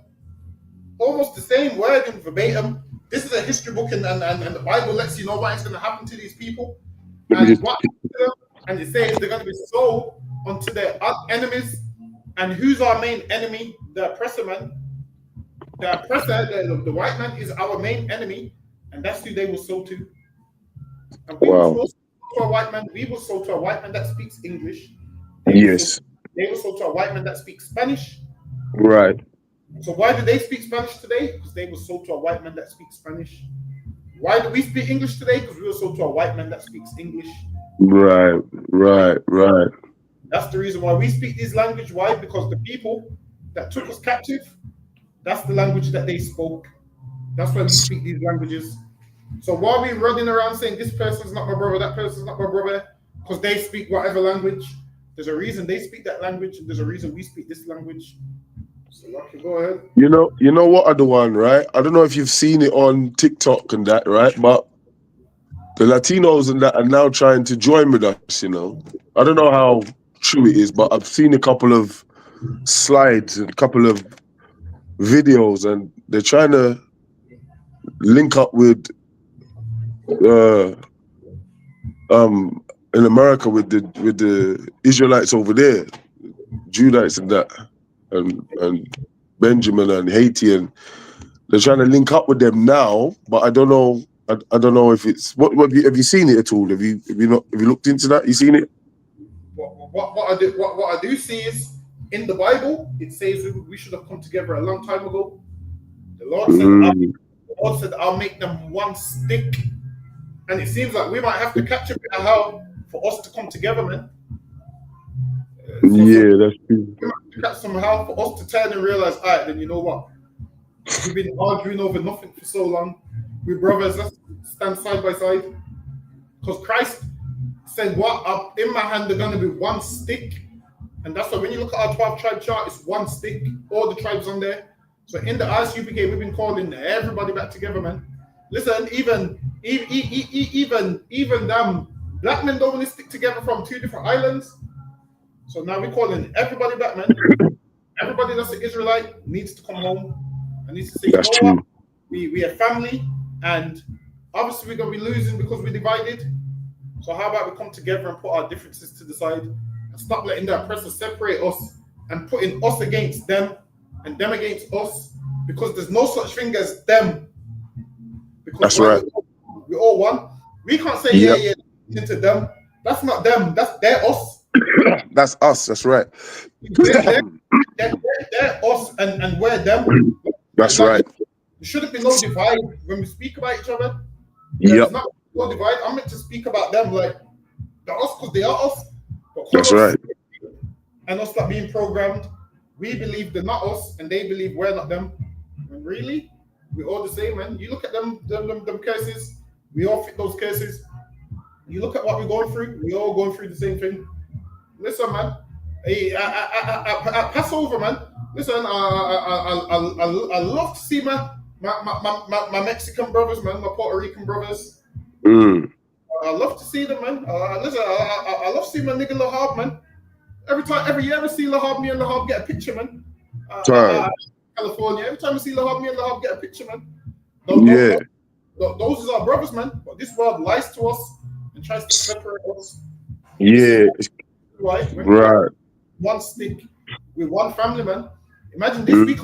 D: Almost the same wording verbatim. This is a history book, and the Bible lets you know what is going to happen to these people. And it says they're going to be sold unto their enemies. And who's our main enemy? The oppressor, man. The oppressor, the white man, is our main enemy, and that's who they will sold to. And we will sold to a white man. We will sold to a white man that speaks English. They were sold to a white man that speaks Spanish.
E: Right.
D: So why do they speak Spanish today? Because they were sold to a white man that speaks Spanish. Why do we speak English today? Because we were sold to a white man that speaks English.
E: Right.
D: That's the reason why we speak this language. Why? Because the people that took us captive, that's the language that they spoke. That's why we speak these languages. So why are we running around saying this person's not my brother, that person's not my brother? Because they speak whatever language. There's a reason they speak that language, and there's a reason we speak this language. So Lucky, go ahead.
E: You know what, other one, right? I don't know if you've seen it on TikTok and that, right? But the Latinos and that are now trying to join with us, you know. I don't know how true it is, but I've seen a couple of slides and a couple of videos, and they're trying to link up with in America with the Israelites over there, Judites and that, and Benjamin and Haiti, and they're trying to link up with them now. But I don't know. I don't know if it's what have you seen it at all? Have you looked into that? You seen it?
D: What I do see is in the Bible it says we should have come together a long time ago. The Lord said, "I'll make them one stick," and it seems like we might have to catch a bit of hell for us to come together, man.
E: That's true.
D: We might have to catch some hell for us to turn and realize, all right, then you know what? We've been arguing over nothing for so long. We brothers, let's stand side by side. Because Christ said, "What in my hand they're going to be one stick," and that's why when you look at our 12 tribe chart, it's one stick. All the tribes on there. So in the ISUPK, we've been calling everybody back together, man. Listen, even black men don't want to stick together from 2 different islands. So now we're calling everybody back, man. Everybody that's an Israelite needs to come home and needs to say,
E: that's
D: you know
E: true.
D: What? We are family, and obviously we're gonna be losing because we're divided. So how about we come together and put our differences to the side and stop letting the oppressors separate us and putting us against them and them against us, because there's no such thing as them. Because
E: that's right.
D: We're all one. We can't say yeah into them. That's not them. They're us.
E: That's us. That's right.
D: They're us and we're them.
E: That's right.
D: There shouldn't be no divide when we speak about each other.
E: There's
D: not no divide. I'm meant to speak about them like they're us because they are us.
E: That's right.
D: And us not being programmed. We believe they're not us, and they believe we're not them. And really, we're all the same, man. You look at them curses. We all fit those curses. You look at what we're going through. We all going through the same thing. Listen, man. Hey, I Passover, man. Listen, I love to see my Mexican brothers, man. My Puerto Rican brothers. I love to see them, man. Listen, I love to see my nigga Lahab, man. Every year I see Lahab, me and Lahab get a picture, man.
E: Time.
D: California. Every time I see Lahab, me and Lahab get a picture, man.
E: Yeah.
D: Those is our brothers, man. But this world lies to us and tries to separate us.
E: Yeah.
D: Right.
E: Right.
D: One stick with one family, man. Imagine this. We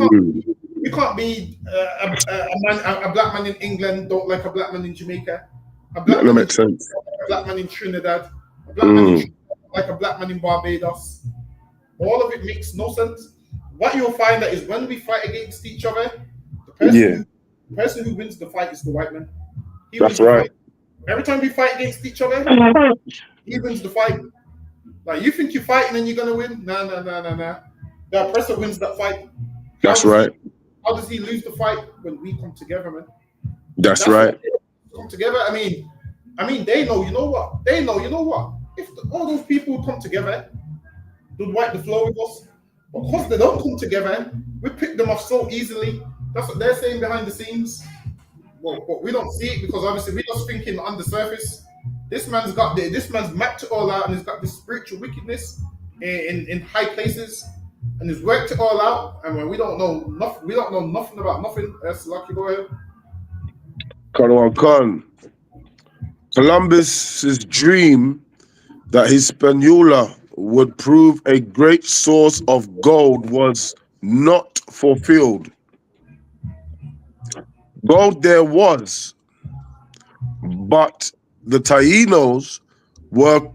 D: can't be a black man in England don't like a black man in Jamaica.
E: That makes sense.
D: A black man in Trinidad. A black man in Trinidad like a black man in Barbados. All of it makes no sense. What you'll find that is when we fight against each other, the person who wins the fight is the white man.
E: That's right.
D: Every time we fight against each other, he wins the fight. Like, you think you're fighting and you're gonna win? Nah. The oppressor wins that fight.
E: That's right.
D: How does he lose the fight? When we come together, man.
E: That's right.
D: Come together. I mean, they know. You know what? They know. You know what? If all those people come together, they'd wipe the floor with us. But because they don't come together, we pick them off so easily. That's what they're saying behind the scenes. Well, but we don't see it because obviously we're just thinking on the surface. This man's mapped it all out, and he's got this spiritual wickedness in high places, and he's worked it all out. And when we don't know nothing about nothing. That's lucky. Go ahead.
E: Columbus's dream that Hispaniola would prove a great source of gold was not fulfilled. Gold there was, but the Taínos were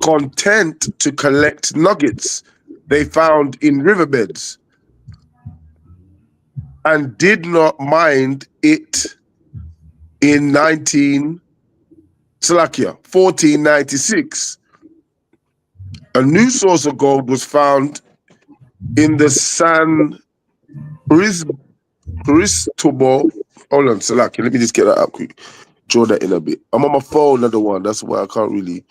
E: content to collect nuggets they found in riverbeds and did not mind it in 1496. A new source of gold was found in the San Cristobal. Hold on, Salaki, let me just get that up quick. Draw that in a bit. I'm on my phone, another one. That's why I can't really.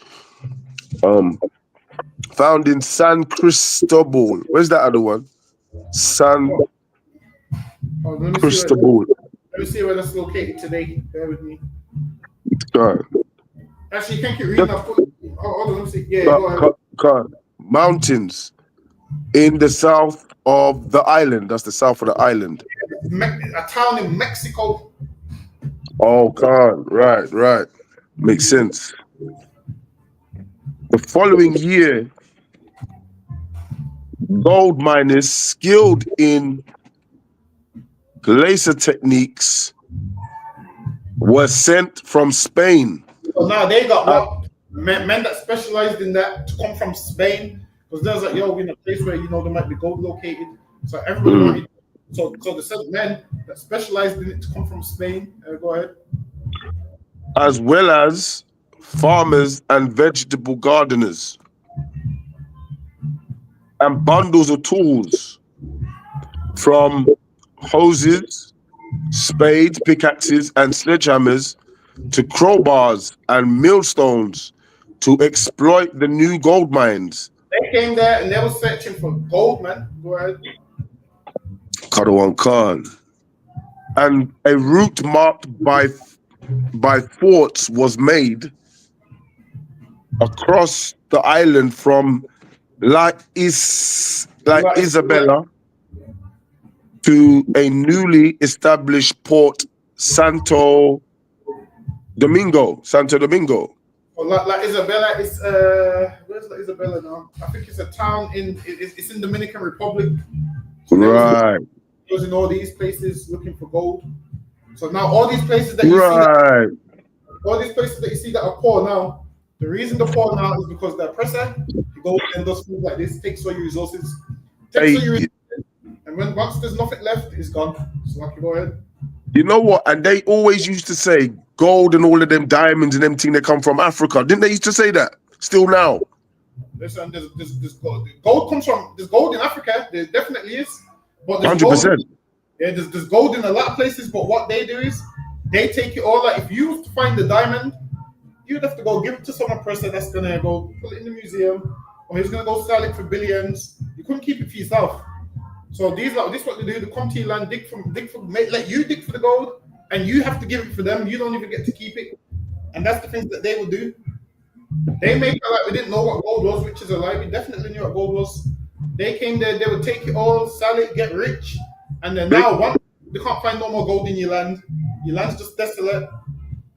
E: Found in San Cristobal. Where's that other one? San Cristobal.
D: Let me see where that's located today. Bear with me.
E: God.
D: Actually, you can't keep reading. Hold on, let me see. Yeah, go ahead.
E: God. Mountains in the south of the island. That's the south of the island.
D: A town in Mexico.
E: Oh, God. Right. Makes sense. The following year, gold miners skilled in laser techniques were sent from Spain.
D: So now they got what? Men that specialized in that to come from Spain. Because there's like, we're in a place where, there might be gold located. So everybody wanted, so they sent men that specialized in it to come from Spain. Go ahead.
E: As well as farmers and vegetable gardeners. And bundles of tools from hoses, spades, pickaxes, and sledgehammers to crowbars and millstones to exploit the new gold mines.
D: They came there and they were searching for gold, man. Go ahead.
E: Kadawan Khan. And a route marked by forts was made across the island from La Isabela to a newly established port, Santo Domingo.
D: Well, La Isabela is where's La Isabela now? I think it's a town it's in Dominican Republic. So
E: right.
D: He was in all these places looking for gold. So now all these places that you see that are poor now, the reason they're poor now is because the oppressor goes and does things like this, takes all your resources, and once there's nothing left, it's gone. So like, go ahead.
E: You know what? And they always used to say gold and all of them diamonds and everything that come from Africa. Didn't they used to say that? Still now.
D: Listen, there's gold. There's gold in Africa. There definitely is. But
E: 100%.
D: There's gold in a lot of places. But what they do is they take it all. Like if you find the diamond, you'd have to go give it to some oppressor that's gonna go put it in the museum, or he's gonna go sell it for billions. You couldn't keep it for yourself. So this is what they do. They come to your land, let you dig for the gold, and you have to give it for them. You don't even get to keep it, and that's the things that they will do. They made it like we didn't know what gold was, which is a lie. We definitely knew what gold was. They came there, they would take it all, sell it, get rich, and then now once they can't find no more gold in your land's just desolate,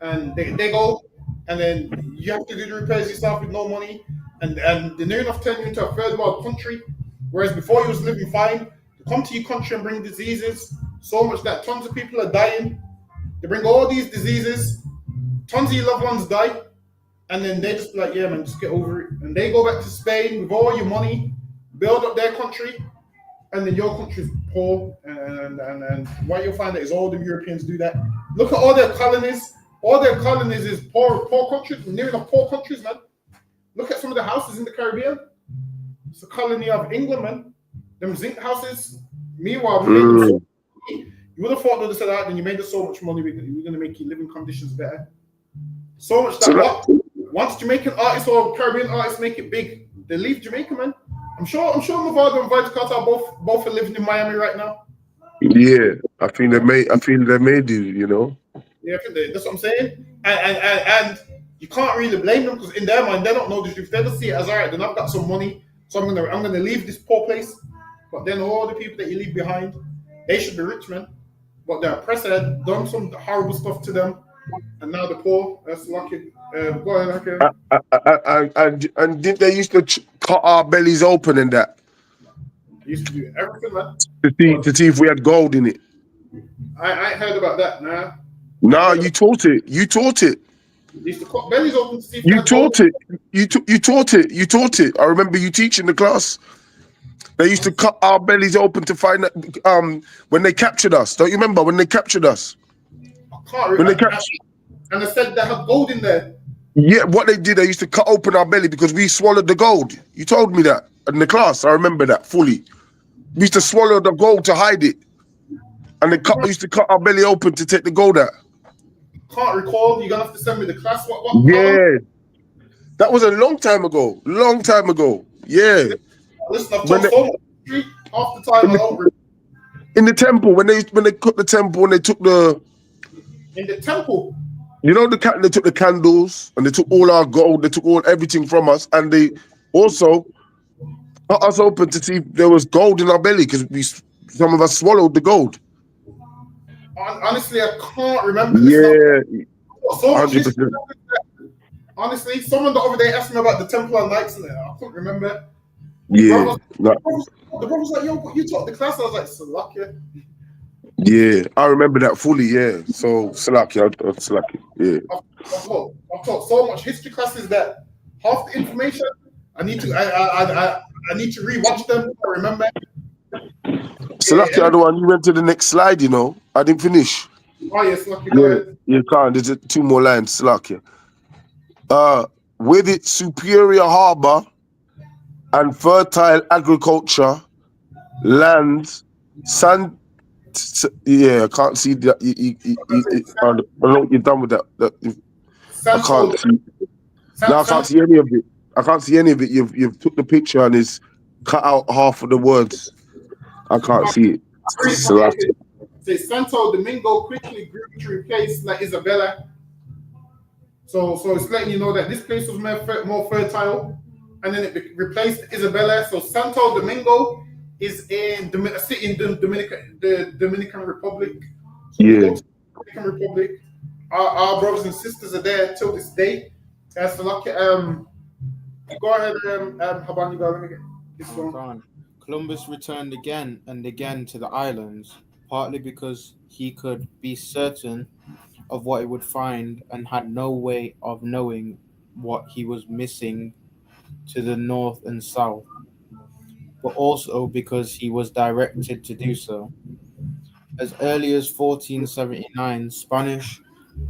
D: and they go, and then you have to do the repairs yourself with no money, and they're near enough turn you into a third world country, whereas before you was living fine. They come to your country and bring diseases, so much that tons of people are dying. They bring all these diseases, tons of your loved ones die, and then they just be like, yeah, man, just get over it. And they go back to Spain with all your money, build up their country, and then your country's poor. And what you'll find out is all the Europeans do that. Look at all their colonies. All their colonies is poor countries, near enough poor countries, man. Look at some of the houses in the Caribbean. It's a colony of England, man. Them zinc houses. Meanwhile, you would have thought they would have said that, then you made us so much money, we're going to make your living conditions better. So much that once Jamaican artists or Caribbean artists make it big, they leave Jamaica, man. I'm sure Mavado and Vybz Kartel both are living in Miami right now.
E: Yeah, I think they made it, you know.
D: Yeah, that's what I'm saying. And you can't really blame them because in their mind they don't know the truth. They just see it as, all right, then I've got some money, so I'm gonna leave this poor place. But then all the people that you leave behind, they should be rich, man. But the oppressor had done some horrible stuff to them, and now the poor. That's lucky. Go ahead, okay.
E: And did they used to cut our bellies open and that?
D: They used to do everything, man.
E: To see if we had gold in it.
D: I ain't heard about that, nah.
E: No, you taught it. You taught it.
D: They used to cut bellies open to see if
E: You taught it. You taught it. You taught it. I remember you teaching the class. They used to cut our bellies open to find out when they captured us. Don't you remember when they captured us?
D: I can't remember. And they said they had gold in there.
E: Yeah, what they did, they used to cut open our belly because we swallowed the gold. You told me that in the class. I remember that fully. We used to swallow the gold to hide it. And they used to cut our belly open to take the gold out.
D: Can't recall. You're going to have to send me the class. What
E: yeah. That was a long time ago. Long time ago. Yeah.
D: Listen, I've told so much half the time I don't.
E: In the temple, when they cut the temple and they took the...
D: In the temple?
E: You know, they took the candles and they took all our gold, they took everything from us, and they also cut us open to see if there was gold in our belly because some of us swallowed the gold.
D: Honestly, I can't remember.
E: Yeah,
D: so 100%. Honestly, someone over there asked me about the Templar Knights and I couldn't remember.
E: Yeah.
D: The brother was like, yo, you taught the class. I was like, Salakia.
E: Yeah, I remember that fully, yeah. So, Salakia, yeah.
D: I've taught so much history classes that half the information, I need to rewatch them to remember.
E: Salakia, yeah, the one you went to the next slide, you know. I didn't finish.
D: Oh, yes, Salakia.
E: You can't. There's 2 more lines, Salakia. With its superior harbor and fertile agriculture, lands, sand. Yeah, I can't see that. I don't know what you've done with that. I can't see. No, I can't see any of it. I can't see any of it. You've took the picture and it's cut out half of the words. I can't see it.
D: Say Santo Domingo quickly grew to replace La Isabela. So it's letting you know that this place was more fertile, and then it replaced Isabela. So Santo Domingo is in a city in the Dominican Republic. So
E: yeah.
D: Dominican Republic. Our brothers and sisters are there till this day. So lucky. Go ahead, Haban, you go. Let me get this one.
F: Columbus returned again and again to the islands, partly because he could be certain of what he would find and had no way of knowing what he was missing to the north and south, but also because he was directed to do so. As early as 1479, Spanish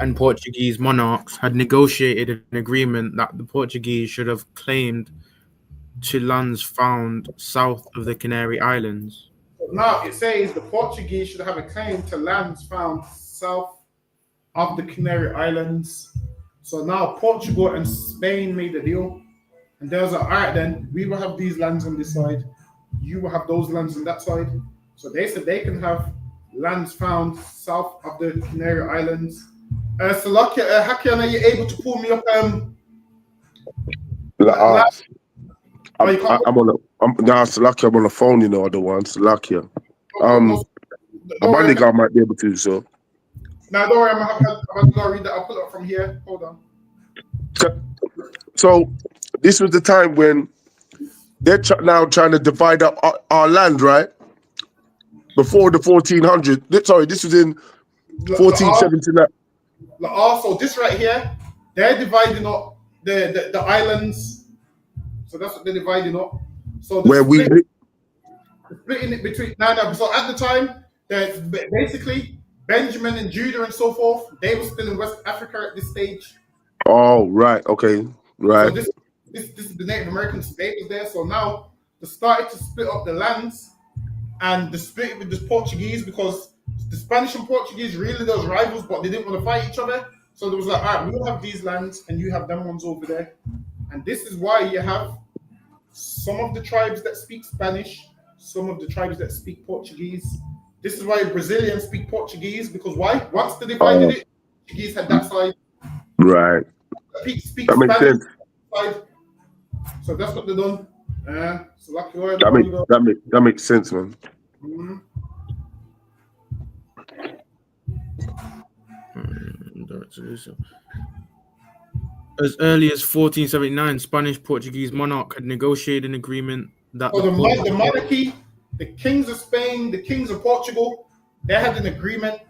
F: and Portuguese monarchs had negotiated an agreement that the Portuguese should have claimed to lands found south of the Canary Islands.
D: Now it says the Portuguese should have a claim to lands found south of the Canary Islands. So now Portugal and Spain made a deal, and they was like, all right, then we will have these lands on this side, you will have those lands on that side. So they said they can have lands found south of the Canary Islands. So Hakian, are you able to pull me up
E: Like,
D: Oh, you can't.
E: it's lucky I'm on the phone, you know, other ones. Lucky.
D: Don't
E: A
D: worry.
E: money guy might be able to, so.
D: Now, don't worry. I'm going to read that. I'll pull it up from here. Hold on.
E: So, this was the time when they're now trying to divide up our land, right? Before the 1400s. Sorry, this was in 1479.
D: Also, this right here, they're dividing up the islands. So that's what they're dividing up. So
E: Where
D: splitting it between no. So at the time, there's basically Benjamin and Judah and so forth. They were still in West Africa at this stage.
E: Oh, right. Okay. Right.
D: So this is the Native American status there. So now they started to split up the lands, and they split it with the Portuguese because the Spanish and Portuguese really those rivals, but they didn't want to fight each other. So there was like, all right, we'll have these lands, and you have them ones over there. And this is why you have some of the tribes that speak Spanish, some of the tribes that speak Portuguese. This is why Brazilians speak Portuguese, because why? Once they divided it, Portuguese had that side.
E: Right.
D: Speak
E: That makes
D: Spanish
E: sense.
D: side. So that's what they done. So lucky
E: That makes sense, man.
D: Mm-hmm.
F: As early as 1479, Spanish-Portuguese monarch had negotiated an agreement that
D: So the monarchy, the kings of Spain, the kings of Portugal, they had an agreement,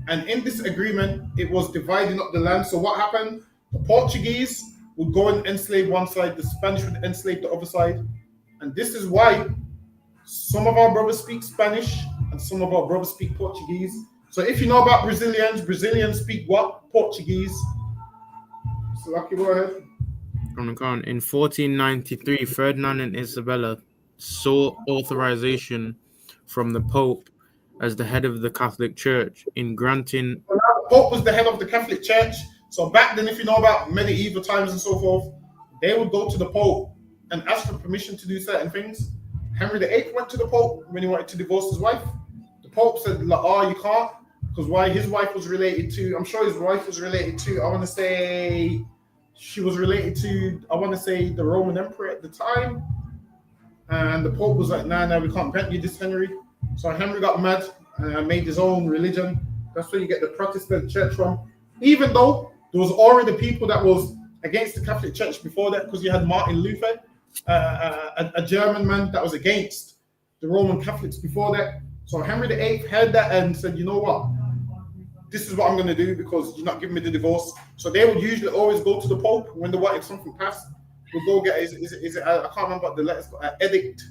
D: and in this agreement, it was dividing up the land. So what happened? The Portuguese would go and enslave one side, the Spanish would enslave the other side, and this is why some of our brothers speak Spanish and some of our brothers speak Portuguese. So if you know about Brazilians speak what? Portuguese. So lucky, go ahead.
F: In 1493, Ferdinand and Isabella sought authorization from the Pope as the head of the Catholic Church in granting.
D: The Pope was the head of the Catholic Church. So back then, if you know about medieval times and so forth, they would go to the Pope and ask for permission to do certain things. Henry VIII went to the Pope when he wanted to divorce his wife. The Pope said, "Oh, you can't," because why? His wife was related to. I'm sure his wife was related to. I want to say she was related to. I want to say the Roman Emperor at the time. And the Pope was like, "Nah, we can't grant you this, Henry." So Henry got mad and made his own religion. That's where you get the Protestant Church from. Even though there was already people that was against the Catholic Church before that, because you had Martin Luther, a German man that was against the Roman Catholics before that. So Henry VIII heard that and said, "You know what? This is what I'm going to do because you're not giving me the divorce." So they would usually always go to the Pope when they wanted something passed. We'll go get is it I can't remember what the letter's called, an edict.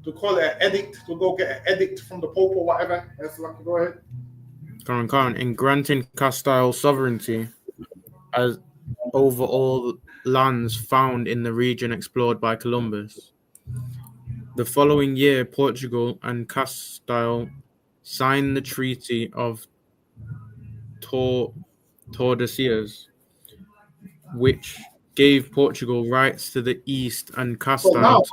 D: To call it an edict, to go get an edict from the Pope or whatever. That's lucky. Go ahead.
F: In granting Castile sovereignty as over all lands found in the region explored by Columbus. The following year, Portugal and Castile signed the Treaty of Tordesillas, which gave Portugal rights to the east and Castile.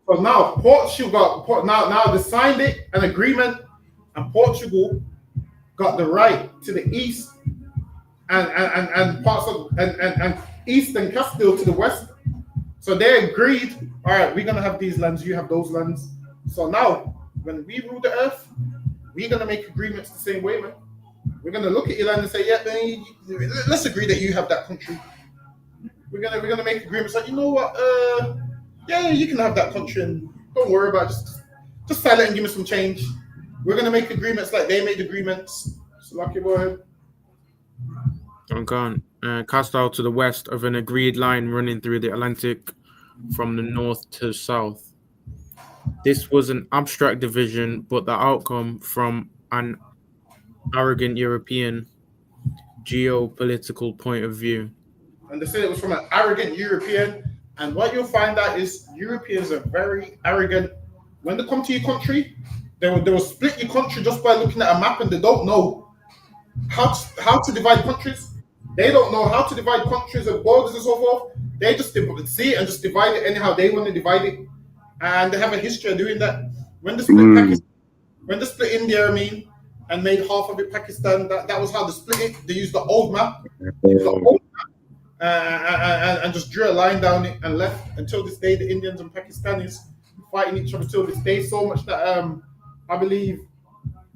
D: So now Portugal now they signed it, an agreement, and Portugal got the right to the east and parts of and eastern Castile to the west. So they agreed, all right, we're gonna have these lands, you have those lands. So now when we rule the earth, we're gonna make agreements the same way, man. We're gonna look at your land and say, yeah, man, let's agree that you have that country. We're gonna make agreements like, you know what, yeah, you can have that country and don't worry about it. Just sell it and give me some change. We're gonna make agreements like they made agreements. So lucky boy.
F: Castile to the west of an agreed line running through the Atlantic from the north to south. This was an abstract division, but the outcome from an arrogant European geopolitical point of view.
D: And they said it was from an arrogant European. And what you'll find out is Europeans are very arrogant. When they come to your country, they will split your country just by looking at a map, and they don't know how to divide countries. They don't know how to divide countries and borders and so forth. They just see it and just divide it anyhow they want to divide it. And they have a history of doing that. When they split Pakistan, when they split India, and made half of it Pakistan, that was how they split it. They used the old map. and just drew a line down it and left. Until this day, the Indians and Pakistanis fighting each other till this day so much that I believe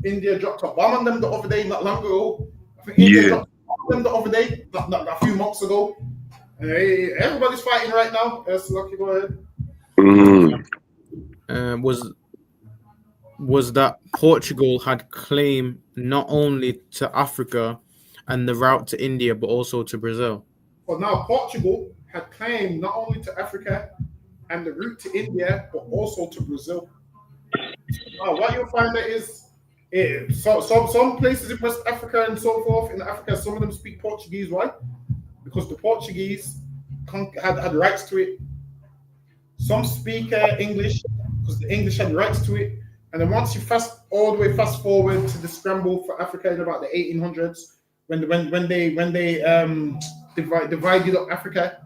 D: India dropped a bomb on them the other day, not long ago. I think India
E: Yeah.
D: dropped a bomb on them the other day, not a few months ago. Everybody's fighting right now. Yes, Lucky, go ahead.
F: Was that Portugal had claim not only to Africa and the route to India, but also to Brazil.
D: But now Portugal had claim not only to Africa and the route to India, but also to Brazil. Now, what you'll find that is, some places in West Africa and so forth in Africa, some of them speak Portuguese. Why? Because the Portuguese had rights to it. Some speak English because the English had rights to it. And then once you fast forward to the scramble for Africa in about the 1800s, when they divided up Africa,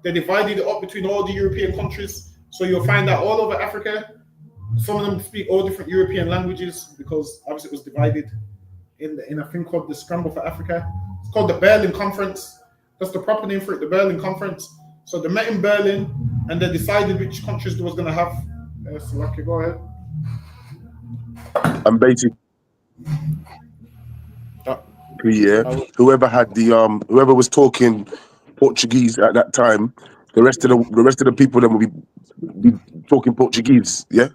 D: they divided it up between all the European countries. So you'll find that all over Africa, some of them speak all different European languages because obviously it was divided in a thing called the Scramble for Africa. It's called the Berlin Conference. That's the proper name for it, the Berlin Conference. So they met in Berlin and they decided which countries they was going to have. So Lucky, go ahead.
E: And basically, yeah, whoever had whoever was talking Portuguese at that time, the rest of the people then would be talking Portuguese, yeah.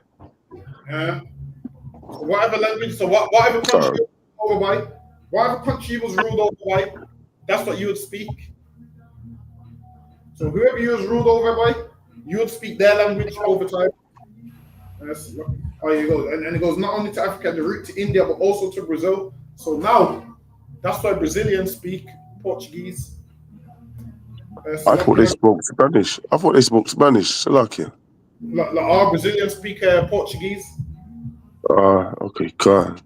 D: Whatever language, so whatever country you was over by, whatever country you was ruled over by, that's what you would speak. So whoever you was ruled over by, you would speak their language over time. Oh, you go, and it goes not only to Africa, the route to India, but also to Brazil. So now, that's why Brazilians speak Portuguese.
E: I thought they spoke Spanish. Salakia.
D: Our Brazilians speak Portuguese.
E: Okay, God.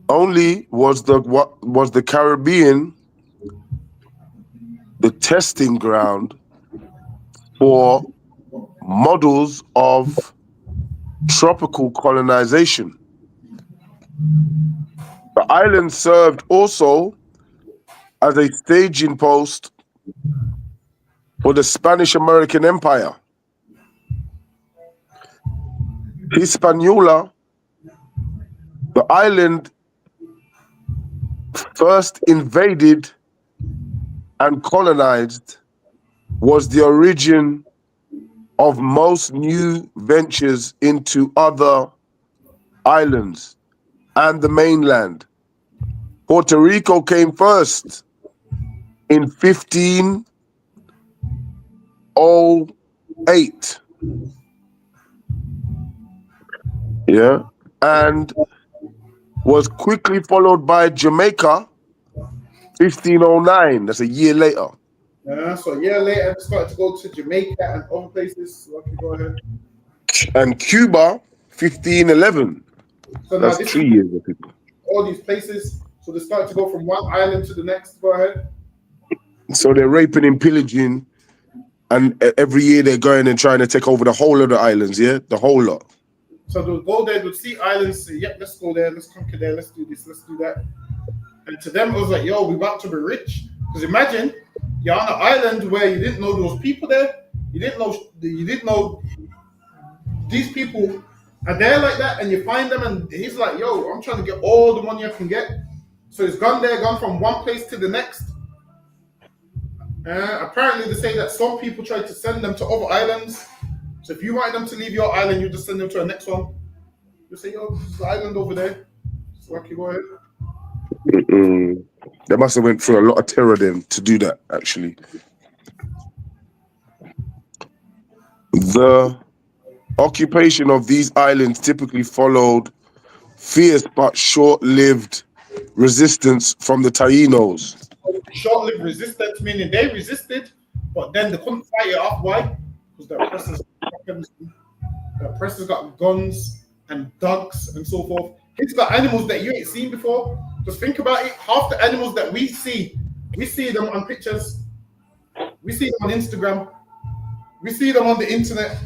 E: Only was the Caribbean the testing ground for models of tropical colonization. The island served also as a staging post for the Spanish American Empire. Hispaniola, the island first invaded and colonized, was the origin of most new ventures into other islands and the mainland. Puerto Rico came first in 1508. Yeah, and was quickly followed by Jamaica, 1509. That's a year later.
D: So a year later, we started to go to Jamaica and other places. So Lucky, go ahead.
E: And Cuba, 1511.
D: So
E: that's 3 years. I think.
D: All these places. So they started to go from one island to the next. Go ahead.
E: So they're raping and pillaging, and every year they're going and trying to take over the whole of the islands. Yeah, the whole lot.
D: So they'll go there, they'll see islands, say, yep, let's go there, let's conquer there, let's do this, let's do that. And to them, it was like, yo, we're about to be rich. Because imagine you're on an island where you didn't know there was people there, you didn't know these people are there like that, and you find them, and he's like, yo, I'm trying to get all the money I can get. So he's gone from one place to the next. Apparently, they say that some people tried to send them to other islands. So if you want them to leave your island, you just send them to the next one. You say, yo, this is the island over there. So Lucky, go ahead.
E: They must have went through a lot of terror then to do that, actually. The occupation of these islands typically followed fierce but short-lived resistance from the Taínos.
D: Short-lived resistance, meaning they resisted, but then they couldn't fight it off. Why? Because the oppressors got guns and dogs and so forth. It's got animals that you ain't seen before. Just think about it. Half the animals that we see them on pictures. We see them on Instagram. We see them on the internet.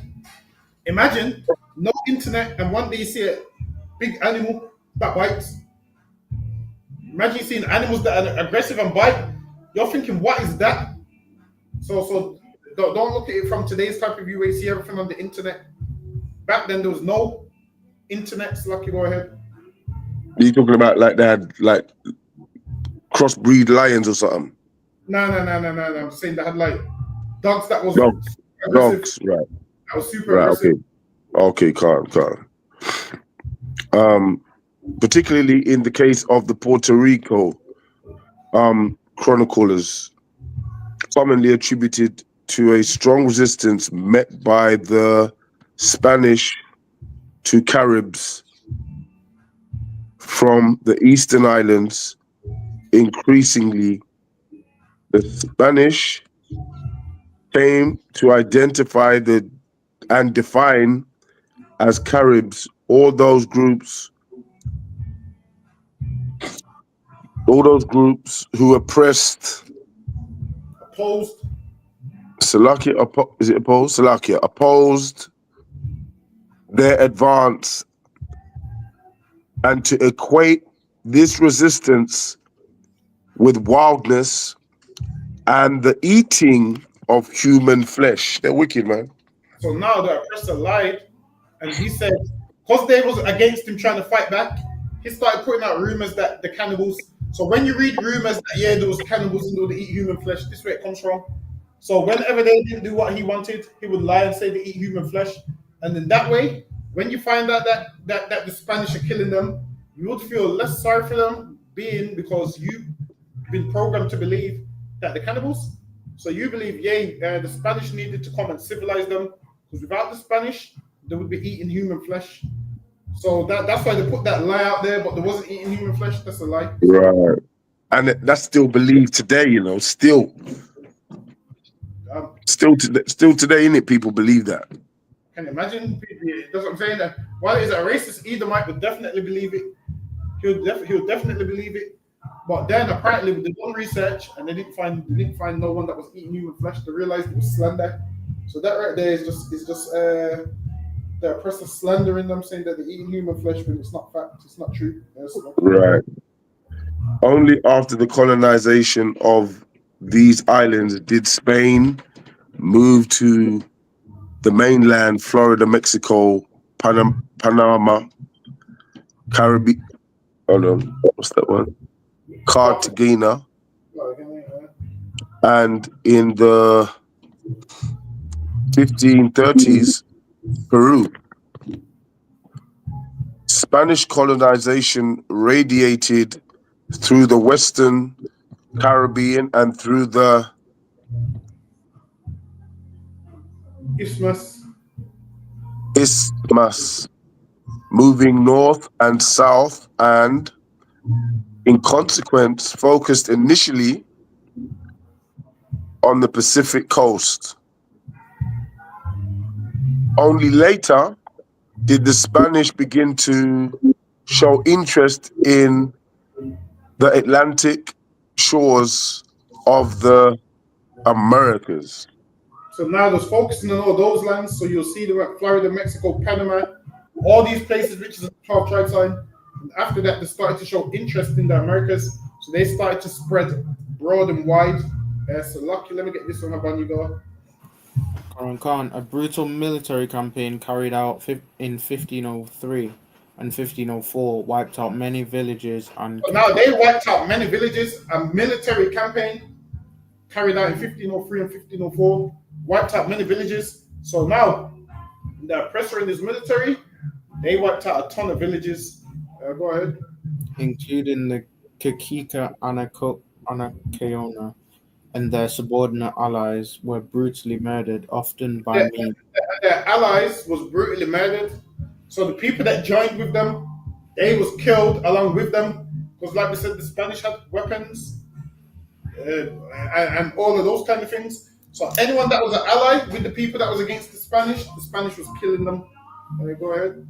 D: Imagine no internet, and one day you see a big animal that bites. Imagine seeing animals that are aggressive and bite. You're thinking, what is that? So don't look at it from today's type of view where you see everything on the internet. Back then there was no internet. So lucky, go ahead.
E: You talking about like they had like crossbreed lions or something?
D: No. I'm saying they had like dogs that was
E: Dogs,
D: aggressive.
E: right?
D: That was super
E: Right.
D: aggressive.
E: Okay, calm. Particularly in the case of the Puerto Rico chroniclers, commonly attributed to a strong resistance met by the Spanish to Caribs from the eastern islands. Increasingly, the Spanish came to identify and define as Caribs all those groups who oppressed
D: Opposed.
E: Salakia opposed their advance, and to equate this resistance with wildness and the eating of human flesh. They're wicked, man.
D: So now the oppressor lied, and he said, because they was against him trying to fight back, he started putting out rumors that the cannibals. So when you read rumors that there was cannibals and they eat human flesh, this is where it comes from. So whenever they didn't do what he wanted, he would lie and say they eat human flesh, and then that way, when you find out that the Spanish are killing them, you would feel less sorry for them, because you've been programmed to believe that they're cannibals. So you believe, the Spanish needed to come and civilize them, because without the Spanish, they would be eating human flesh. So that's why they put that lie out there, but they wasn't eating human flesh. That's a lie.
E: Right. And that's still believed today, still today, innit? People believe that.
D: Can you imagine? That's what I'm saying. That while he's a racist, Edomite would definitely believe it. He would definitely believe it. But then apparently they done research and they didn't find no one that was eating human flesh. They realized it was slander. So that right there is just the oppressor slandering them, saying that they're eating human flesh when it's not fact. It's not true.
E: Right. Only after the colonization of these islands did Spain move to the mainland, Florida, Mexico, Panama, Caribbean. Hold on, what's that one? Cartagena, and in the 1530s, Peru. Spanish colonization radiated through the Western Caribbean and through the Isthmus, moving north and south, and in consequence focused initially on the Pacific coast. Only later did the Spanish begin to show interest in the Atlantic shores of the Americas.
D: So now they're focusing on all those lands. So you'll see the Florida, Mexico, Panama, all these places which is a 12 tribe sign. And after that, they started to show interest in the Americas. So they started to spread broad and wide. So lucky, let me get this one up on you go.
F: Khan, a brutal military campaign carried out in 1503 and 1504 wiped out many villages and.
D: So now they wiped out many villages. A military campaign carried out in 1503 and 1504 wiped out many villages. So now the oppressor in this military, they wiped out a ton of villages. Go ahead.
F: Including the Kikika Anakeona, and their subordinate allies were brutally murdered, often by means.
D: Their allies was brutally murdered. So the people that joined with them, they was killed along with them. Because like we said, the Spanish had weapons and all of those kind of things. So anyone that was an ally with the people that was against the Spanish was killing them. Go ahead.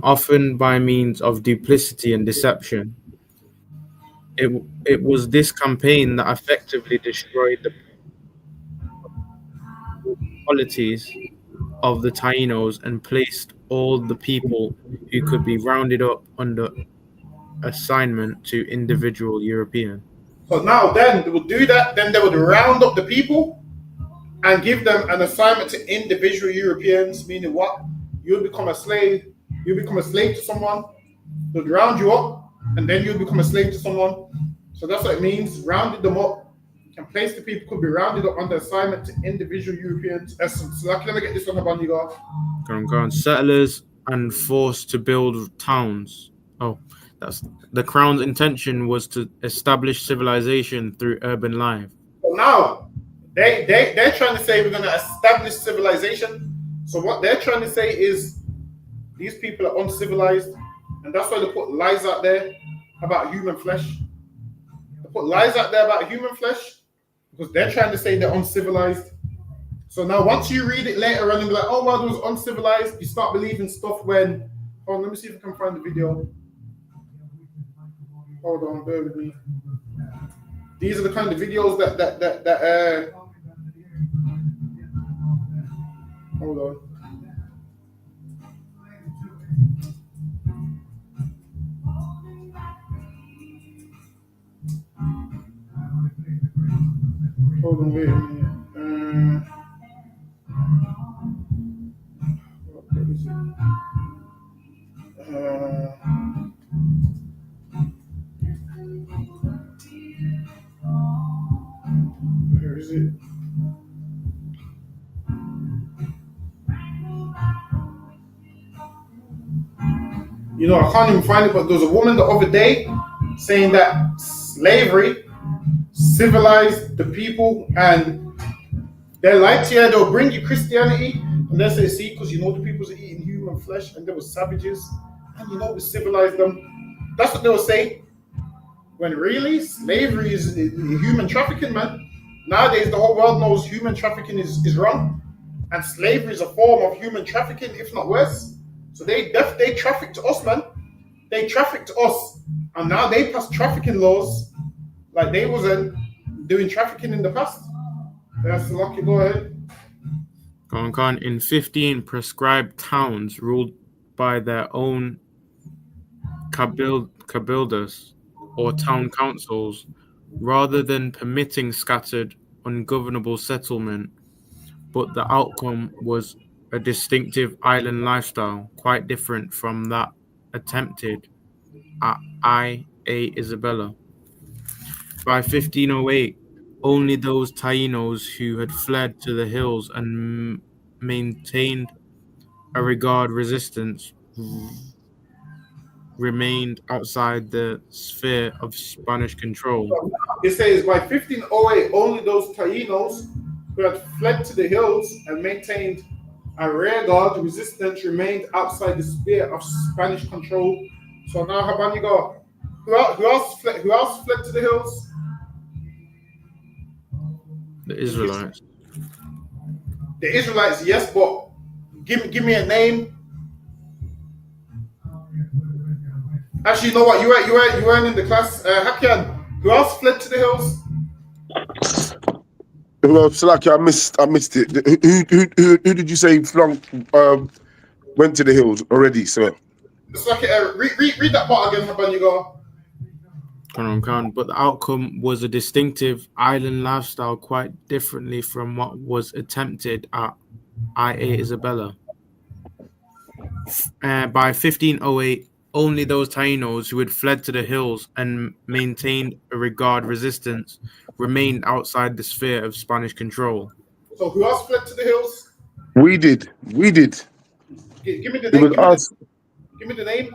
F: Often by means of duplicity and deception. It was this campaign that effectively destroyed the qualities of the Tainos and placed all the people who could be rounded up under assignment to individual European.
D: So now then they would do that, then they would round up the people and give them an assignment to individual Europeans, meaning what? You'll become a slave. You become a slave to someone. They'll round you up, and then you'll become a slave to someone. So that's what it means. Rounded them up. And place the people could be rounded up under assignment to individual Europeans. So let me get this one about you guys.
F: Go on. Settlers and forced to build towns. Oh, that's the crown's intention was to establish civilization through urban life.
D: So now they're trying to say we're going to establish civilization. So what they're trying to say is these people are uncivilized, and that's why they put lies out there about human flesh. They put lies out there about human flesh because they're trying to say they're uncivilized. So now once you read it later on and be like, oh, well, it was uncivilized, you start believing stuff when... Oh, let me see if I can find the video. Hold on, bear with me. These are the kind of videos that hold on. Hold on, wait a minute. What is it? Where is it? You know, I can't even find it, but there was a woman the other day saying that slavery civilized the people, and they lied to you. They'll bring you Christianity, and they say, see, because you know the people's eating human flesh, and they were savages, and you know we civilized them. That's what they will say. When really, slavery is human trafficking, man. Nowadays, the whole world knows human trafficking is wrong, and slavery is a form of human trafficking, if not worse. So they trafficked us, man. They trafficked us, and now they pass trafficking laws like they wasn't doing trafficking in the past. That's lucky. Go ahead.
F: Khan, in 15 prescribed towns ruled by their own cabildas or town councils, rather than permitting scattered, ungovernable settlement, but the outcome was a distinctive island lifestyle, quite different from that attempted at Isabella. By 1508, only those Tainos who had fled to the hills and maintained a regard resistance remained outside the sphere of Spanish control.
D: It says by 1508, only those Tainos who had fled to the hills and maintained a rearguard resistance remained outside the sphere of Spanish control. So now, Habanigo, who else fled to the hills?
F: The Israelites.
D: The Israelites, yes, but give me a name. Actually, you know what? You weren't in the class. Hakian, who else fled to the hills?
E: Well, Salaki, I missed it. Who did you say went to the hills already, sir?
D: Salaki, read that part again, Habanigo.
F: But the outcome was a distinctive island lifestyle, quite differently from what was attempted at Isabella. By 1508, only those Tainos who had fled to the hills and maintained a regard resistance remained outside the sphere of Spanish control.
D: So who else fled to the hills?
E: We did.
D: Give me the name. Give me the name.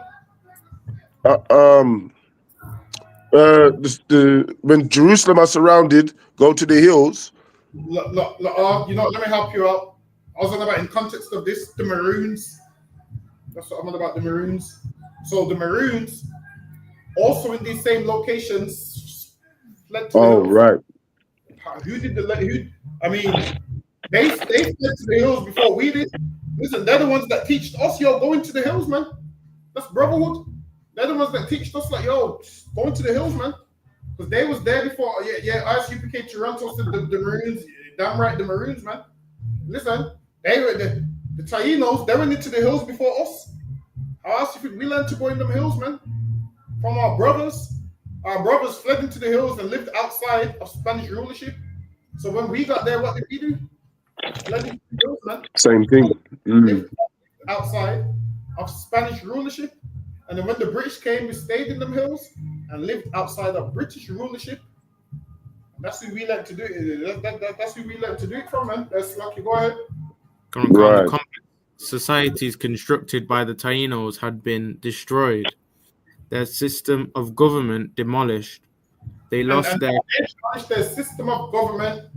E: When Jerusalem are surrounded, go to the hills.
D: Let me help you out. I was on about in context of this, the Maroons. That's what I'm on about, the Maroons. So the Maroons, also in these same locations, fled to the hills.
E: Right.
D: Who did I mean, they fled to the hills before we did. Listen, they're the ones that teach us, going to the hills, man. That's brotherhood. They're the ones that teach us, going to the hills, man. Because they was there before. ISUPK Toronto said the Maroons. Damn right, the Maroons, man. Listen, they were the Tainos. They went into the hills before us. How else we learned to go in them hills, man? From our brothers. Our brothers fled into the hills and lived outside of Spanish rulership. So when we got there, what did we do? fled into the hills, man.
E: Same thing.
D: Lived outside of Spanish rulership. And then when the British came, we stayed in them hills and lived outside of British rulership. That's who we like to do it. That's who we like to do it from, man. That's lucky. Go ahead.
E: Right.
F: The complex societies constructed by the Tainos had been destroyed. Their system of government demolished. They lost
D: and
F: their...
D: They demolished their system of government,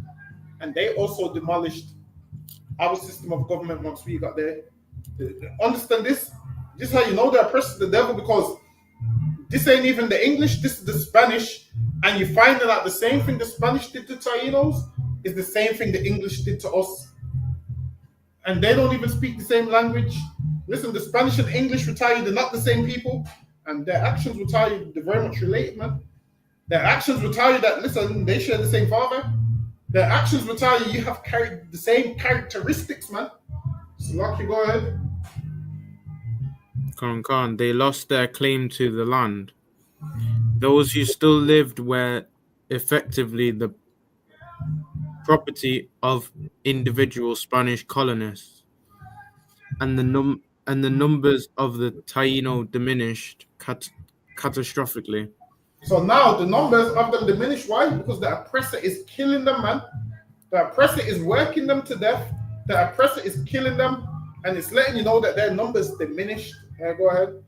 D: and they also demolished our system of government once we got there. Understand this? This is how you know they're oppressed the devil, because this ain't even the English, this is the Spanish. And you find that the same thing the Spanish did to Tainos is the same thing the English did to us. And they don't even speak the same language. Listen, the Spanish and English will tell you they're not the same people. And their actions will tell you they're very much related, man. Their actions will tell you that, listen, they share the same father. Their actions will tell you have carried the same characteristics, man. So, Lucky, go ahead.
F: They lost their claim to the land. Those who still lived were effectively the property of individual Spanish colonists, and the numbers of the Taino diminished catastrophically.
D: So now the numbers of them diminish. Why? Because the oppressor is killing them, man. The oppressor is working them to death. The oppressor is killing them, and it's letting you know that their numbers diminished. Go ahead.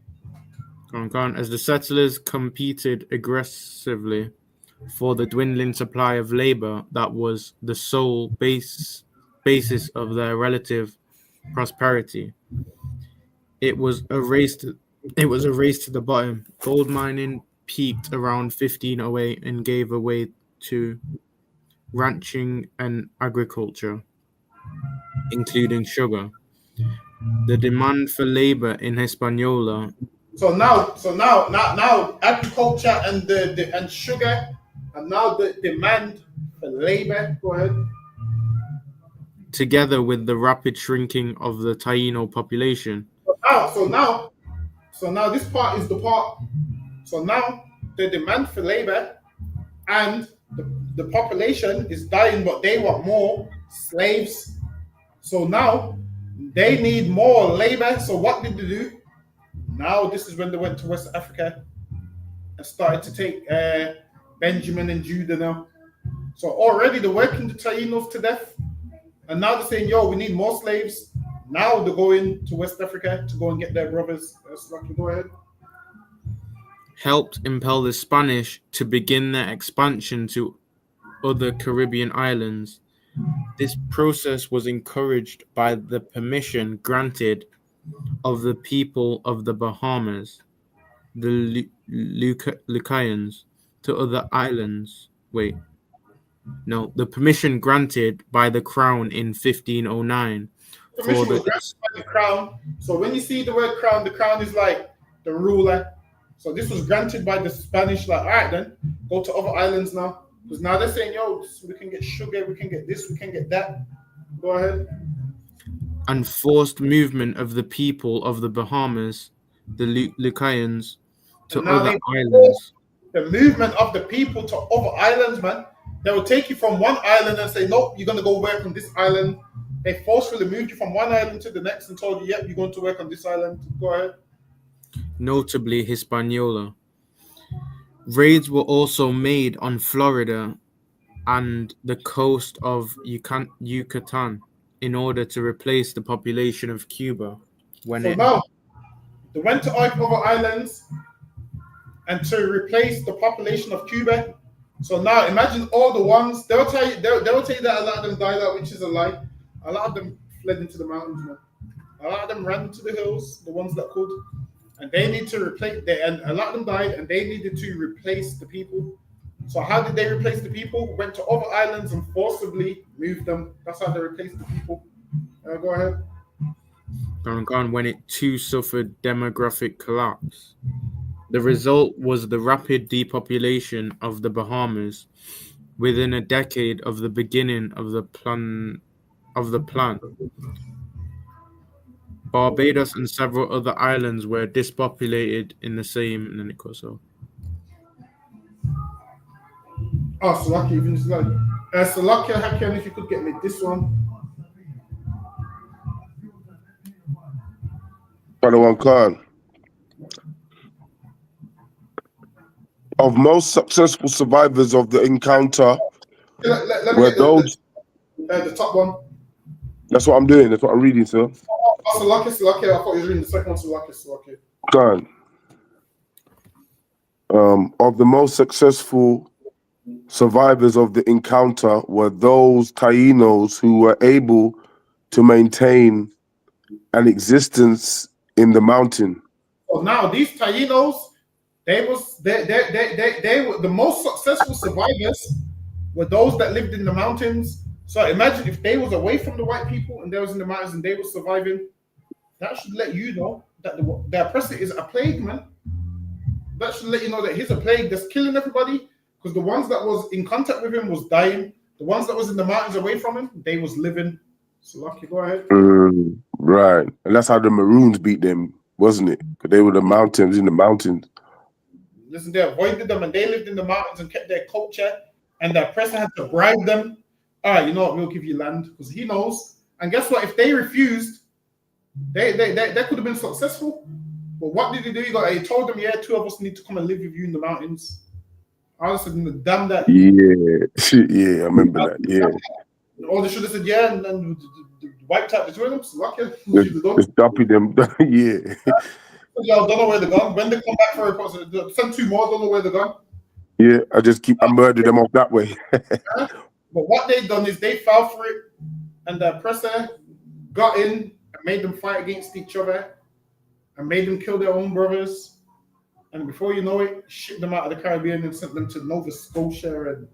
F: As the settlers competed aggressively for the dwindling supply of labor that was the sole basis of their relative prosperity, it was a race to the bottom. Gold mining peaked around 1508 and gave way to ranching and agriculture, including sugar. The demand for labor in Hispaniola.
D: So now, agriculture and sugar, and now the demand for labor. Go ahead.
F: Together with the rapid shrinking of the Taino population.
D: So now this part is the part. So now the demand for labor and the population is dying, but they want more slaves. So now they need more labor. So what did they do? Now this is when they went to West Africa and started to take Benjamin and Judah now. So already they're working the Tainos to death. And now they're saying, yo, we need more slaves. Now they're going to West Africa to go and get their brothers. That's lucky. Go ahead.
F: Helped impel the Spanish to begin their expansion to other Caribbean islands. This process was encouraged by the permission granted of the people of the Bahamas, the Lucayans, to other islands. The permission granted by the crown in 1509.
D: Permission was granted by the crown. So when you see the word crown, the crown is like the ruler. So this was granted by the Spanish, like, all right, then go to other islands now. Because now they're saying, yo, we can get sugar, we can get this, we can get that. Go ahead.
F: And forced movement of the people of the Bahamas, the Lucayans, to other islands.
D: The movement of the people to other islands, man. They will take you from one island and say, nope, you're going to go work on this island. They forcefully moved you from one island to the next and told you, yep, you're going to work on this island. Go ahead.
F: Notably Hispaniola. Raids were also made on Florida and the coast of Yucatan in order to replace the population of Cuba.
D: Now, they went to other islands and to replace the population of Cuba. So now imagine all the ones, they'll tell you that a lot of them died out, which is a lie. A lot of them fled into the mountains, man. A lot of them ran into the hills, the ones that could. And they need to replace, and a lot of them died, and they needed to replace the people. So how did they replace the people? Went to other islands and forcibly moved them. That's how they replaced the people. Go ahead.
F: When it too suffered demographic collapse. The result was the rapid depopulation of the Bahamas within a decade of the beginning of the plan. Barbados and several other islands were dispopulated in the same, and then it goes on.
D: Oh, so lucky, even like, so lucky, Hakian, if you could get me this one.
E: Padawan Khan. Of most successful survivors of the encounter
D: Let me
E: were
D: get
E: those.
D: the top one.
E: That's what I'm doing. That's what I'm reading, sir.
D: Oh, Salaki. I thought you were reading the second one, Salaki.
E: Khan. Of the most successful survivors of the encounter were those Tainos who were able to maintain an existence in the mountain.
D: So now these Tainos, they were the most successful survivors were those that lived in the mountains. So imagine if they was away from the white people and they was in the mountains and they were surviving. That should let you know that the oppressor is a plague, man. That should let you know that he's a plague that's killing everybody, because the ones that was in contact with him was dying. The ones that was in the mountains away from him, they was living. So Lucky, go ahead.
E: Right. And that's how the Maroons beat them, wasn't it? Because they were in the mountains.
D: Listen, they avoided them and they lived in the mountains and kept their culture, and the oppressor had to bribe them. All right, you know what, we'll give you land, because he knows. And guess what? If they refused, they could have been successful. But what did he do? He told them, yeah, 2 of us need to come and live with you in the mountains. I was like, damn that.
E: Yeah, I remember that. Yeah.
D: Or they should have said, yeah, and then wiped out the 2 of them. So lucky.
E: Just dumping them. Yeah.
D: Y'all don't know where they're gone. When they come back for reports, send 2 more, don't know where they're gone.
E: Yeah, I murdered them off that way.
D: But what they done is they fell for it, and the oppressor got in and made them fight against each other and made them kill their own brothers. And before you know it, shipped them out of the Caribbean and sent them to Nova Scotia and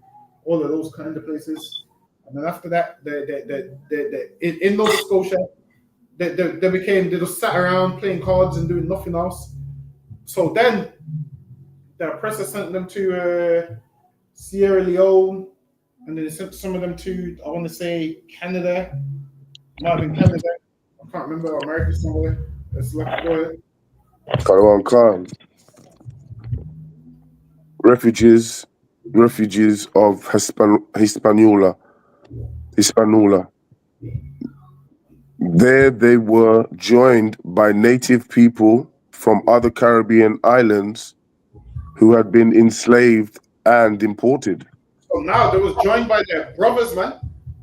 D: all of those kind of places. And then after that, in Nova Scotia, they just sat around playing cards and doing nothing else. So then the oppressor sent them to Sierra Leone, and then they sent some of them to, I want to say, Canada. Might have been Canada. I can't remember, America somewhere. Let's go ahead.
E: Padawan Khan. Refugees of Hispaniola. There they were joined by native people from other Caribbean islands who had been enslaved and imported.
D: So now they was joined by their brothers, man,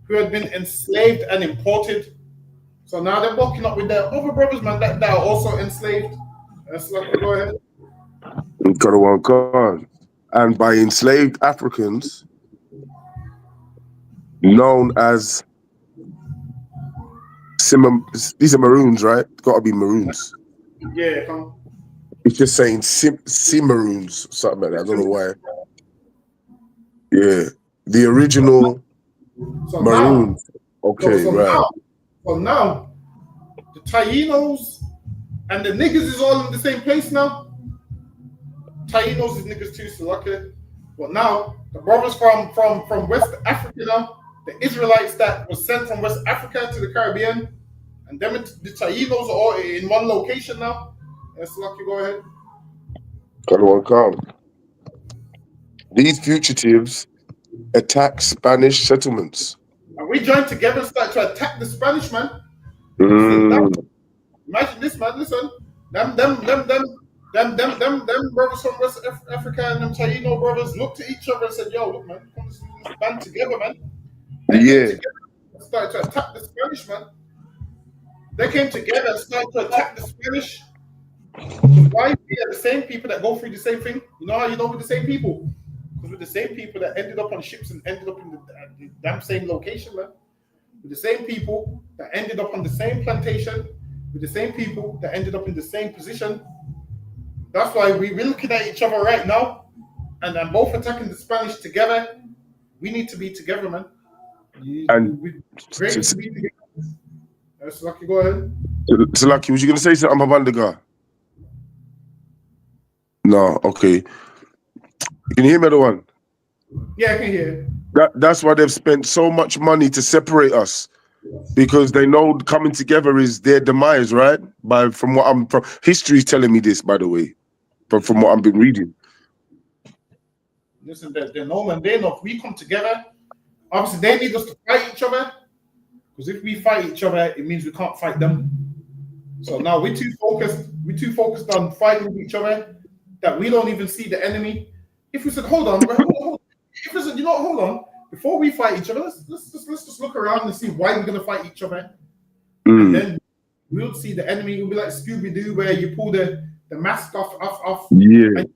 D: who had been enslaved and imported. So now they're walking up with their other brothers, man, that are also enslaved. Let's go ahead.
E: Padawan Khan. And by enslaved Africans, known as these are Maroons, right? Got to be Maroons.
D: Yeah, come on.
E: It's just saying Cimarroons, something like that. I don't know why. Yeah, the original Maroons. Right.
D: So now, the Tainos and the niggas is all in the same place now. Tainos is niggas too, so lucky. But now, the brothers from West Africa now, the Israelites that was sent from West Africa to the Caribbean, and them the Tainos are all in one location now. Yes, lucky, go ahead.
E: Padawan Khan. These fugitives attack Spanish settlements.
D: And we joined together and started to attack the Spanish, man. Imagine this, man. Listen, them brothers from West Africa and them Taino brothers looked at each other and said, "Yo, look, man, come let's band together, man." They came together and started to attack the Spanish, man. They came together and started to attack the Spanish. Why? We are the same people that go through the same thing. You know how you know we're the same people? Because we're the same people that ended up on ships and ended up in the damn same location, man. We're the same people that ended up on the same plantation. We're the same people that ended up in the same position. That's why we're looking at each other right now, and I'm both attacking the Spanish together. We need to be together, man. Great to be together. That's Lucky, go ahead.
E: So Lucky, was you going to say something about the guy? No, okay. Can you hear me, the one?
D: Yeah, I can hear.
E: That's why they've spent so much money to separate us, because they know coming together is their demise, right? From history is telling me this, by the way, but from what I've been reading.
D: Listen, they know, man. They know if we come together, obviously they need us to fight each other, because if we fight each other, it means we can't fight them. So now we're too focused on fighting with each other that we don't even see the enemy. If we said, hold on, if we said, you know what, hold on, before we fight each other, let's just look around and see why we're gonna fight each other. And then we'll see the enemy. It'll be like Scooby-Doo, where you pull the mask off.
E: Yeah.
D: And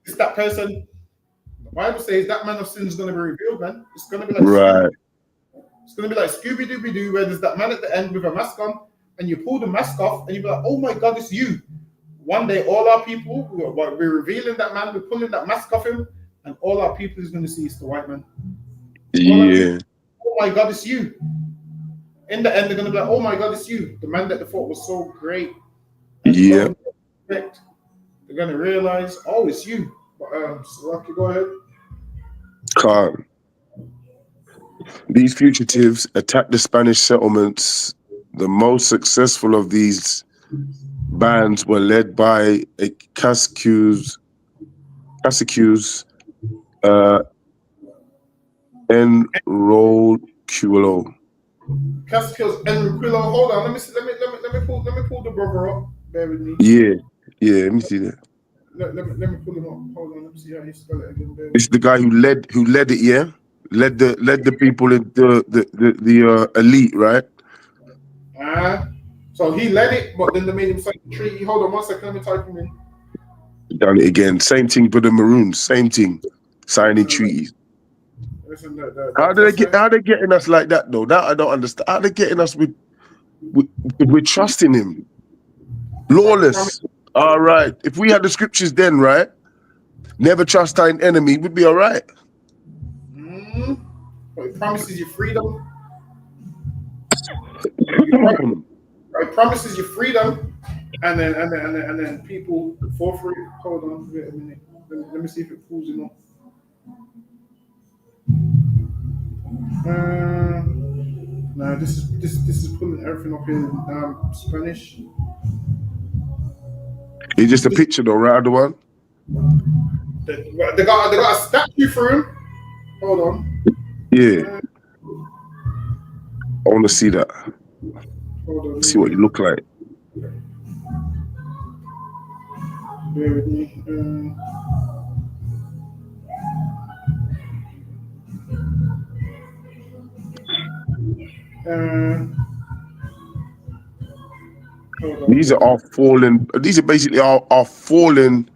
D: it's that person. The Bible says that man of sin is gonna be revealed, man. It's gonna be like
E: Right.
D: It's gonna be like Scooby-Doo, where there's that man at the end with a mask on, and you pull the mask off, and you be like, oh my God, it's you. One day, all our people, we're revealing that man, we're pulling that mask off him, and all our people is going to see it's the white man.
E: Yeah.
D: Oh my God, it's you. In the end, they're going to be like, oh my God, it's you. The man that they thought was so great.
E: Yeah.
D: They're going to realize, oh, it's you. So Rocky, go ahead.
E: Can't. These fugitives attacked the Spanish settlements. The most successful of these bands were led by a Cascus Enroquillo.
D: Cascus Enroquillo. Hold on, let me pull the brother up. Bear with me.
E: Yeah, let me see that.
D: Let me pull him up. Hold on, let me see how you spell it again.
E: It's the guy who led it, yeah? Led the people in the elite, right?
D: So he led it, but then they made him sign the treaty. Hold on 1 second, let me type him in.
E: Done it again. Same thing for the Maroons. Same thing. Signing treaties.
D: Listen,
E: How they getting us like that though? That I don't understand. How they getting us with trusting him? Lawless. All right. If we had the scriptures then, right? Never trust thine enemy, we'd be all right.
D: But it promises you freedom. It promises you freedom, and then people for free. Hold on, wait a minute. Let me see if it pulls him up. No, this is pulling everything up in Spanish.
E: It's just a picture though, right? The one.
D: They got a statue for him. Hold on.
E: Yeah. I want to see that.
D: Hold on.
E: See what you look like.
D: Bear with me.
E: These are all fallen. These are basically our fallen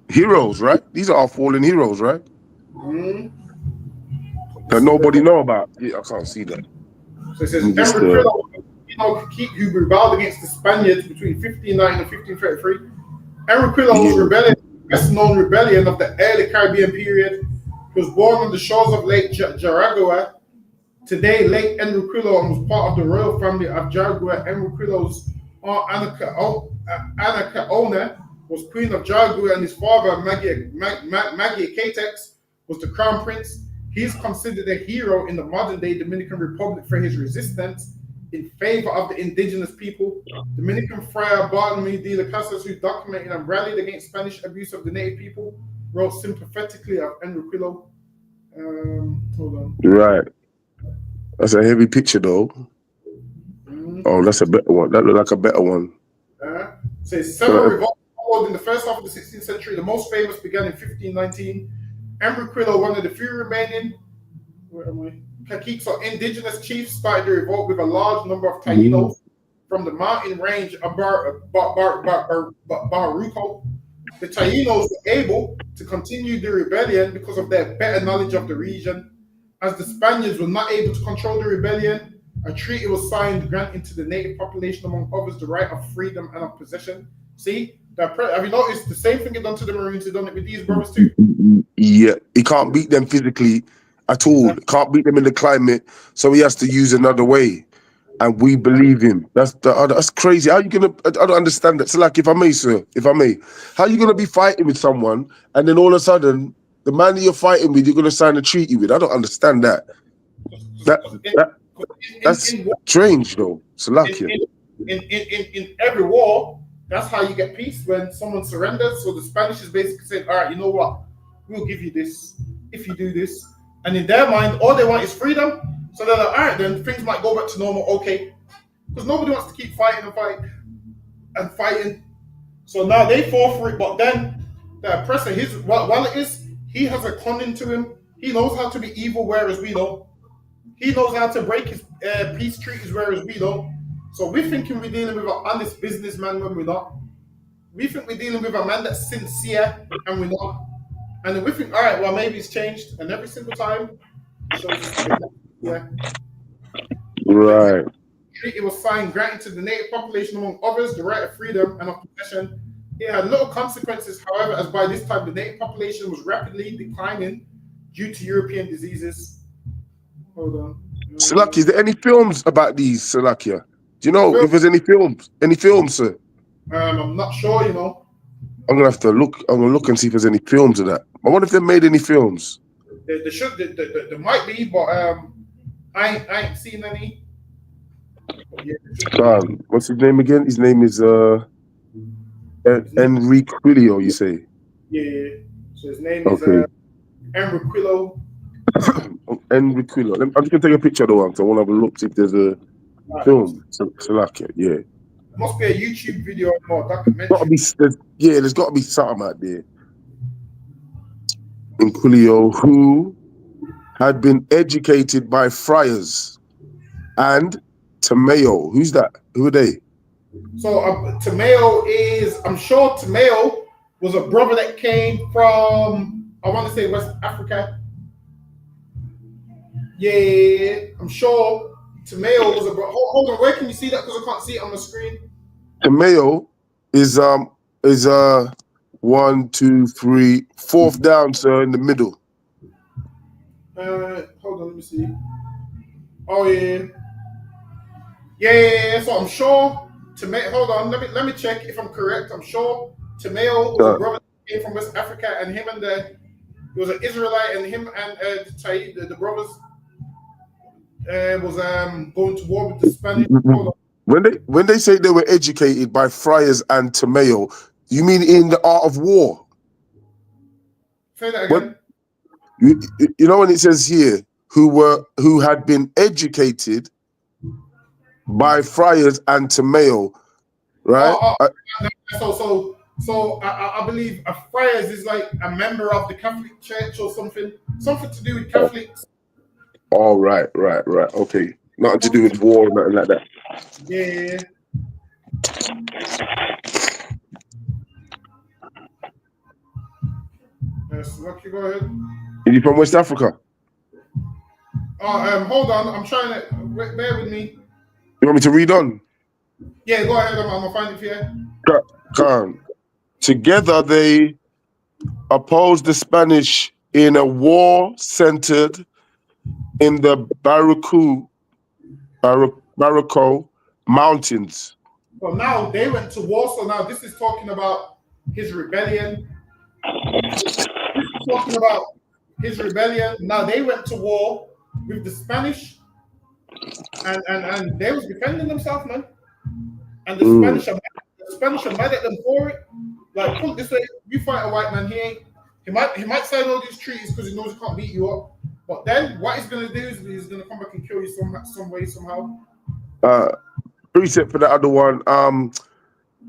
E: heroes, right? These are our fallen heroes, right? That nobody know about. Yeah, I can't see that.
D: So it says who rebelled against the Spaniards between 1590 and 1533. Enriquillo's rebellion, best known rebellion of the early Caribbean period. He was born on the shores of Lake Jaragua. Today, Lake Enriquillo, and was part of the royal family of Jaragua. Enriquillo's aunt Anacaona was queen of Jaragua, and his father Maguiacatex was the crown prince. He is considered a hero in the modern-day Dominican Republic for his resistance in favor of the indigenous people. Dominican Friar Bartolome de las Casas, who documented and rallied against Spanish abuse of the native people, wrote sympathetically of Enriquillo. Hold on.
E: Right. That's a heavy picture, though. Oh, that's a better one. That looked like a better one.
D: Says several revolts followed in the first half of the 16th century. The most famous began in 1519. Enriquillo, one of the few remaining caciques or indigenous chiefs, started the revolt with a large number of Taínos from the mountain range of Baruco. The Taínos were able to continue the rebellion because of their better knowledge of the region. As the Spaniards were not able to control the rebellion, a treaty was signed granting to the native population, among others, the right of freedom and of possession. See, have you noticed the same thing done to the Maroons? They done it with these brothers too.
E: Yeah, he can't beat them physically at all. Exactly. Can't beat them in the climate, so he has to use another way. And we believe him. That's crazy. How you gonna? I don't understand that. So, like, if I may, how are you gonna be fighting with someone and then all of a sudden the man that you're fighting with, you're gonna sign a treaty with? I don't understand that. That's strange, though. Salakia.
D: In every war, that's how you get peace, when someone surrenders. So the Spanish is basically saying, all right, you know what? We'll give you this if you do this. And in their mind, all they want is freedom. So they're like, all right, then things might go back to normal. Okay. because nobody wants to keep fighting and fighting. So now they fall for it, but then the oppressor, while it is, he has a cunning to him. He knows how to be evil, whereas we don't. He knows how to break his peace treaties, whereas we don't. So we're thinking we're dealing with an honest businessman when we're not. We think we're dealing with a man that's sincere, and we're not. And then we think, all right, well, maybe it's changed. And every single time, yeah.
E: Right.
D: It was signed, granting to the native population, among others, the right of freedom and of possession. It had little consequences, however, as by this time the native population was rapidly declining due to European diseases. Hold on.
E: Salaki, is there any films about these, Salakia? Do you know if there's any films? Any films, sir?
D: I'm not sure, you know.
E: I'm gonna have to look. I'm gonna look and see if there's any films of that. I wonder if they made any films.
D: There might be, but I ain't seen any.
E: What's his name again? His name is Enriquillo, you say?
D: Yeah. So his name is Enriquillo.
E: Enriquillo. I'm just gonna take a picture of the one, so I want to have a look see if there's a film. Salakia, yeah.
D: There must be a YouTube video or documentary.
E: There's got to be something out there. Enriquillo, who had been educated by friars, and Tomeo. Who's that? Who are they?
D: So Tomeo is, I'm sure Tomeo was a brother that came from, I want to say West Africa. Yeah, I'm sure Tomeo was a brother. Hold on, where can you see that? Because I can't see it on the screen.
E: Tomeo is 1, 2, 3, fourth down, sir, in the middle.
D: Hold on, let me see. Oh yeah. Yeah. So I'm sure Tomeo. Hold on, let me check if I'm correct. I'm sure Tomeo was a brother that came from West Africa, and him and it was an Israelite, and him and the brothers was going to war with the Spanish. Hold on.
E: When they say they were educated by friars and Tomeo, you mean in the art of war?
D: Say that again.
E: You know when it says here who had been educated by friars and Tomeo, right?
D: So I believe a friars is like a member of the Catholic Church or something to do with Catholics.
E: Oh, right. Okay, nothing to do with war or nothing like that.
D: Yeah. Yes, Lucky, go ahead.
E: Are you from West Africa?
D: Hold on. I'm trying to bear with me.
E: You want me to read on?
D: Yeah, go ahead. I'm gonna find it for you.
E: Come. Together they opposed the Spanish in a war centered in the Barraco Mountains.
D: So now they went to war. So now this is talking about his rebellion. Now they went to war with the Spanish, and they was defending themselves, man. And the Spanish are mad at them for it. Like, put this way, you fight a white man, he might sign all these treaties because he knows he can't beat you up. But then what he's gonna do is he's gonna come back and kill you some way, somehow.
E: Precept for the other one.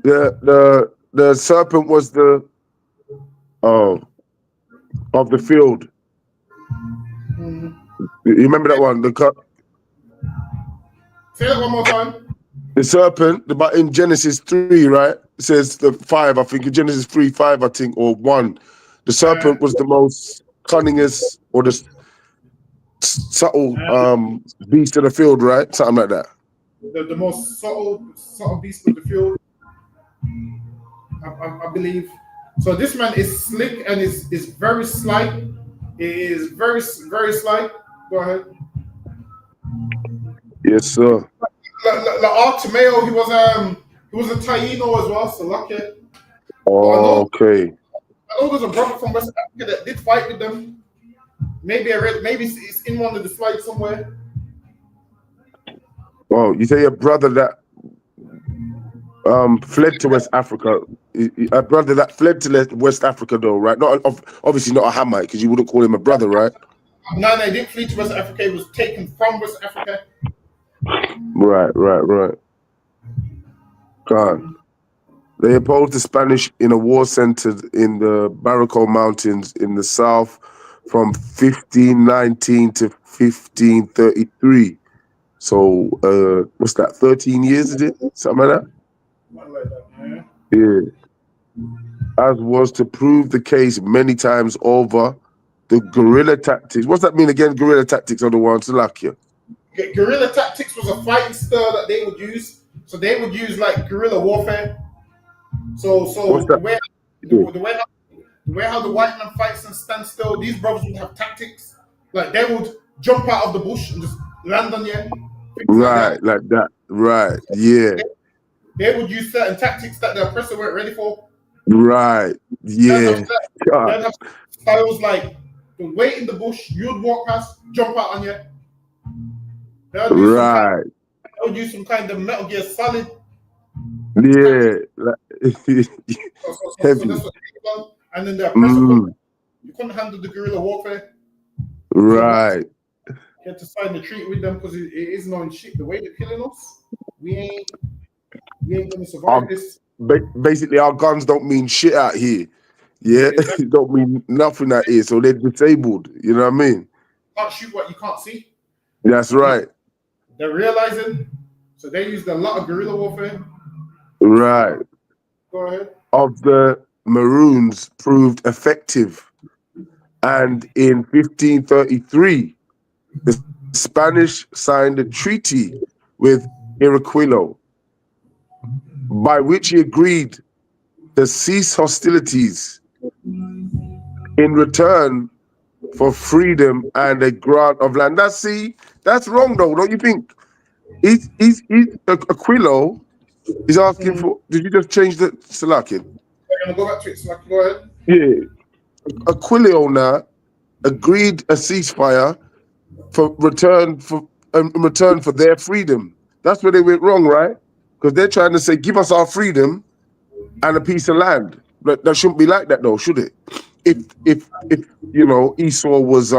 E: The serpent was the of the field.
D: Mm-hmm.
E: You remember that one?
D: Say that one more time.
E: The serpent, but in Genesis 3, right? It says the 5, I think in Genesis 3, 5, I think, or 1. The serpent was the most cunningest or the subtle beast of the field, right? Something like that.
D: The most subtle beast of the field, I believe. So this man is slick and is very sly. He is very, very sly. Go ahead.
E: Yes, sir.
D: Tomeo, he was a Taino as well, so lucky.
E: Oh, okay.
D: I know there's a brother from West Africa that did fight with them. Maybe it's in one of the slides somewhere.
E: Oh, you say a brother that fled to West Africa. A brother that fled to West Africa, though, right? Not obviously not a Hamite, because you wouldn't call him a brother, right?
D: No, he didn't flee to West Africa. He was taken from West Africa.
E: Right. God. They opposed the Spanish in a war centered in the Baraco Mountains in the south from 1519 to 1533. So, what's that, 13 years, is it? Something like that?
D: Something like that, man.
E: Yeah. As was to prove the case many times over, the guerrilla tactics. What's that mean again? Guerrilla tactics are the ones to like you.
D: Guerrilla tactics was a fighting style that they would use. So they would use like guerrilla warfare. So
E: What's that?
D: the way how the white man fights and stand still, these brothers would have tactics. Like they would jump out of the bush and just land on you.
E: Right, like that. Right, yeah.
D: They would use certain tactics that the oppressor weren't ready for.
E: Right, yeah.
D: They'd have styles like wait in the bush, you'd walk past, jump out on you. They would use some kind of Metal Gear Solid.
E: Yeah.
D: So
E: Heavy.
D: that's what they done. And then the oppressor you couldn't handle the guerrilla warfare.
E: Right.
D: You had to sign the treaty with them because it is knowing shit. The way they're killing us, we ain't gonna survive this.
E: Basically, our guns don't mean shit out here. Yeah,
D: Exactly.
E: it don't mean nothing out here. So they're disabled. You know what I mean?
D: You can't shoot what you can't see.
E: That's right.
D: They're realizing, so they used a lot of guerrilla warfare.
E: Right.
D: Go ahead.
E: Of the Maroons proved effective, and in 1533, the Spanish signed a treaty with Iroquois, by which he agreed to cease hostilities in return for freedom and a grant of land. That's wrong though, don't you think? He's Aquilo is asking for. Did you just change the Salakin?
D: I'm gonna go back to it. So I can go ahead.
E: Yeah, Aquilio now agreed a ceasefire in return for their freedom. That's where they went wrong, right? Because they're trying to say, give us our freedom and a piece of land. But that shouldn't be like that, though, should it? If you know Esau was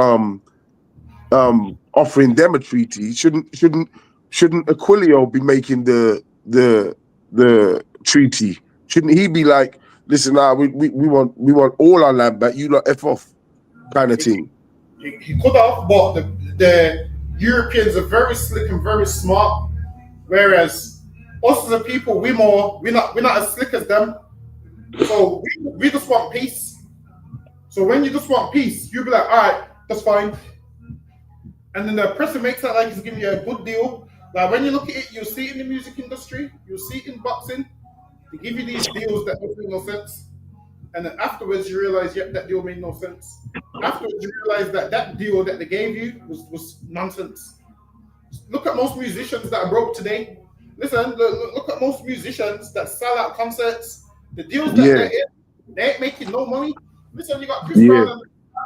E: offering them a treaty, shouldn't Aquilio be making the treaty? Shouldn't he be like, listen, we want all our land back, you lot F off, kind of thing?
D: He could have, but the Europeans are very slick and very smart, whereas us as a people, we're not as slick as them. So we just want peace. So when you just want peace, you'll be like, all right, that's fine. And then the oppressor makes that like he's giving you a good deal. Like when you look at it, you'll see it in the music industry, you'll see it in boxing. They give you these deals that don't make no sense. And then afterwards you realize, yep, that deal made no sense. Afterwards you realize that deal that they gave you was nonsense. Look at most musicians that are broke today. Listen, look at most musicians that sell out concerts. The deals that they're in, they ain't making no money. Listen, you got Chris Brown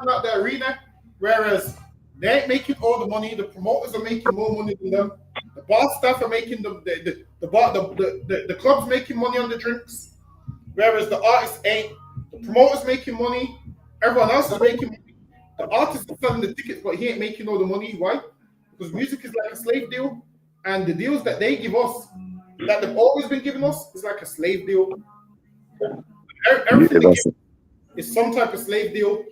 D: out the arena, whereas they ain't making all the money. The promoters are making more money than them. The bar staff are making the club's making money on the drinks, whereas the artists ain't. The promoters making money. Everyone else is making money. The artist is selling the tickets, but he ain't making all the money. Why? Because music is like a slave deal, and the deals that they give us, that they've always been giving us, is like a slave deal. Everything they give is some type of slave deal,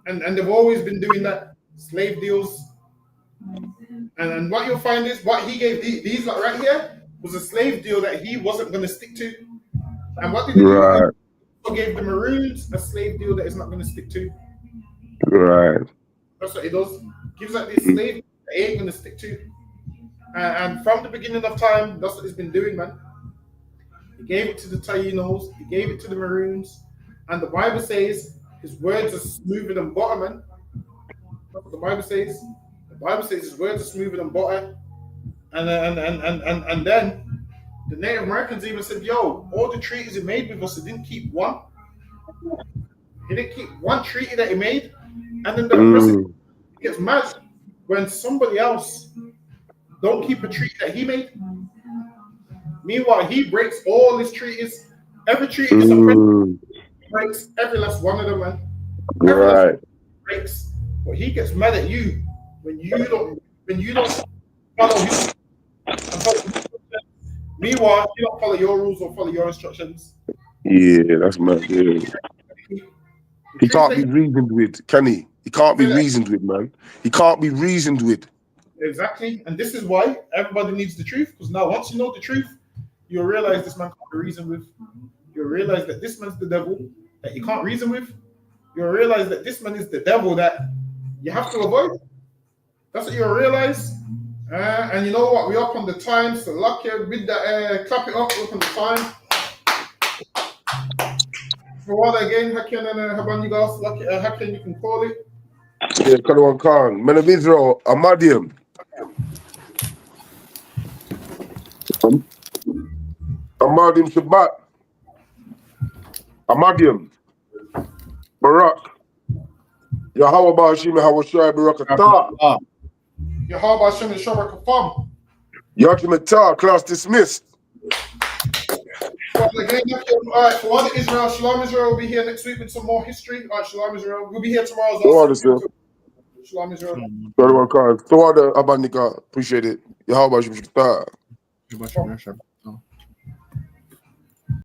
D: and they've always been doing that, slave deals. And what you'll find is what he gave these right here was a slave deal that he wasn't going to stick to. And what did he do? He gave the Maroons a slave deal that he's not going to stick to.
E: Right.
D: That's what he does. Gives out this slave that he ain't going to stick to. And from the beginning of time, that's what he's been doing, man. He gave it to the Tainos, he gave it to the Maroons, and the Bible says his words are smoother than butter, man. That's what the Bible says. The Bible says his words are smoother than butter. And then the Native Americans even said, yo, all the treaties he made with us, he didn't keep one. He didn't keep one treaty that he made. And then the president gets mad when somebody else don't keep a treaty that he made. Meanwhile, he breaks all his treaties. Every treaty is a president. He breaks every last one of them, man. Every last one breaks. But he gets mad at you when you don't follow him. Meanwhile, you don't follow your rules or follow your instructions.
E: Yeah, that's mad. Yeah. He can't be reasoned with, can he? He can't be reasoned with, man. He can't be reasoned with.
D: Exactly, and this is why everybody needs the truth. Because now, once you know the truth, you'll realize this man can't be reasoned with. You'll realize that this man's the devil that you can't reason with. You'll realize that this man is the devil that you have to avoid. That's what you'll realize. And you know what? We're up on the time, so lucky with that. Clap it up, up on the time. For what again, Hakan and Habanigas, lucky Hakan, you can call it.
E: Yeah, Kalawan Khan. Men of Israel, Amadium. Amadim Shabbat. Amadium. Barak. Yahweh Bashim, Hawashai Barakatah.
D: Yahweh Hashem and Shabbat Kafam.
E: Yakimatah, class dismissed.
D: Well, again, all right, for what Israel, Shalom Israel will be here next week with some more history. All right, Shalom Israel. We'll be here tomorrow as well. Shalom Israel.
E: Kalawan Khan. Tawada Abanika. Appreciate it. Yahweh Bashim Shabbat.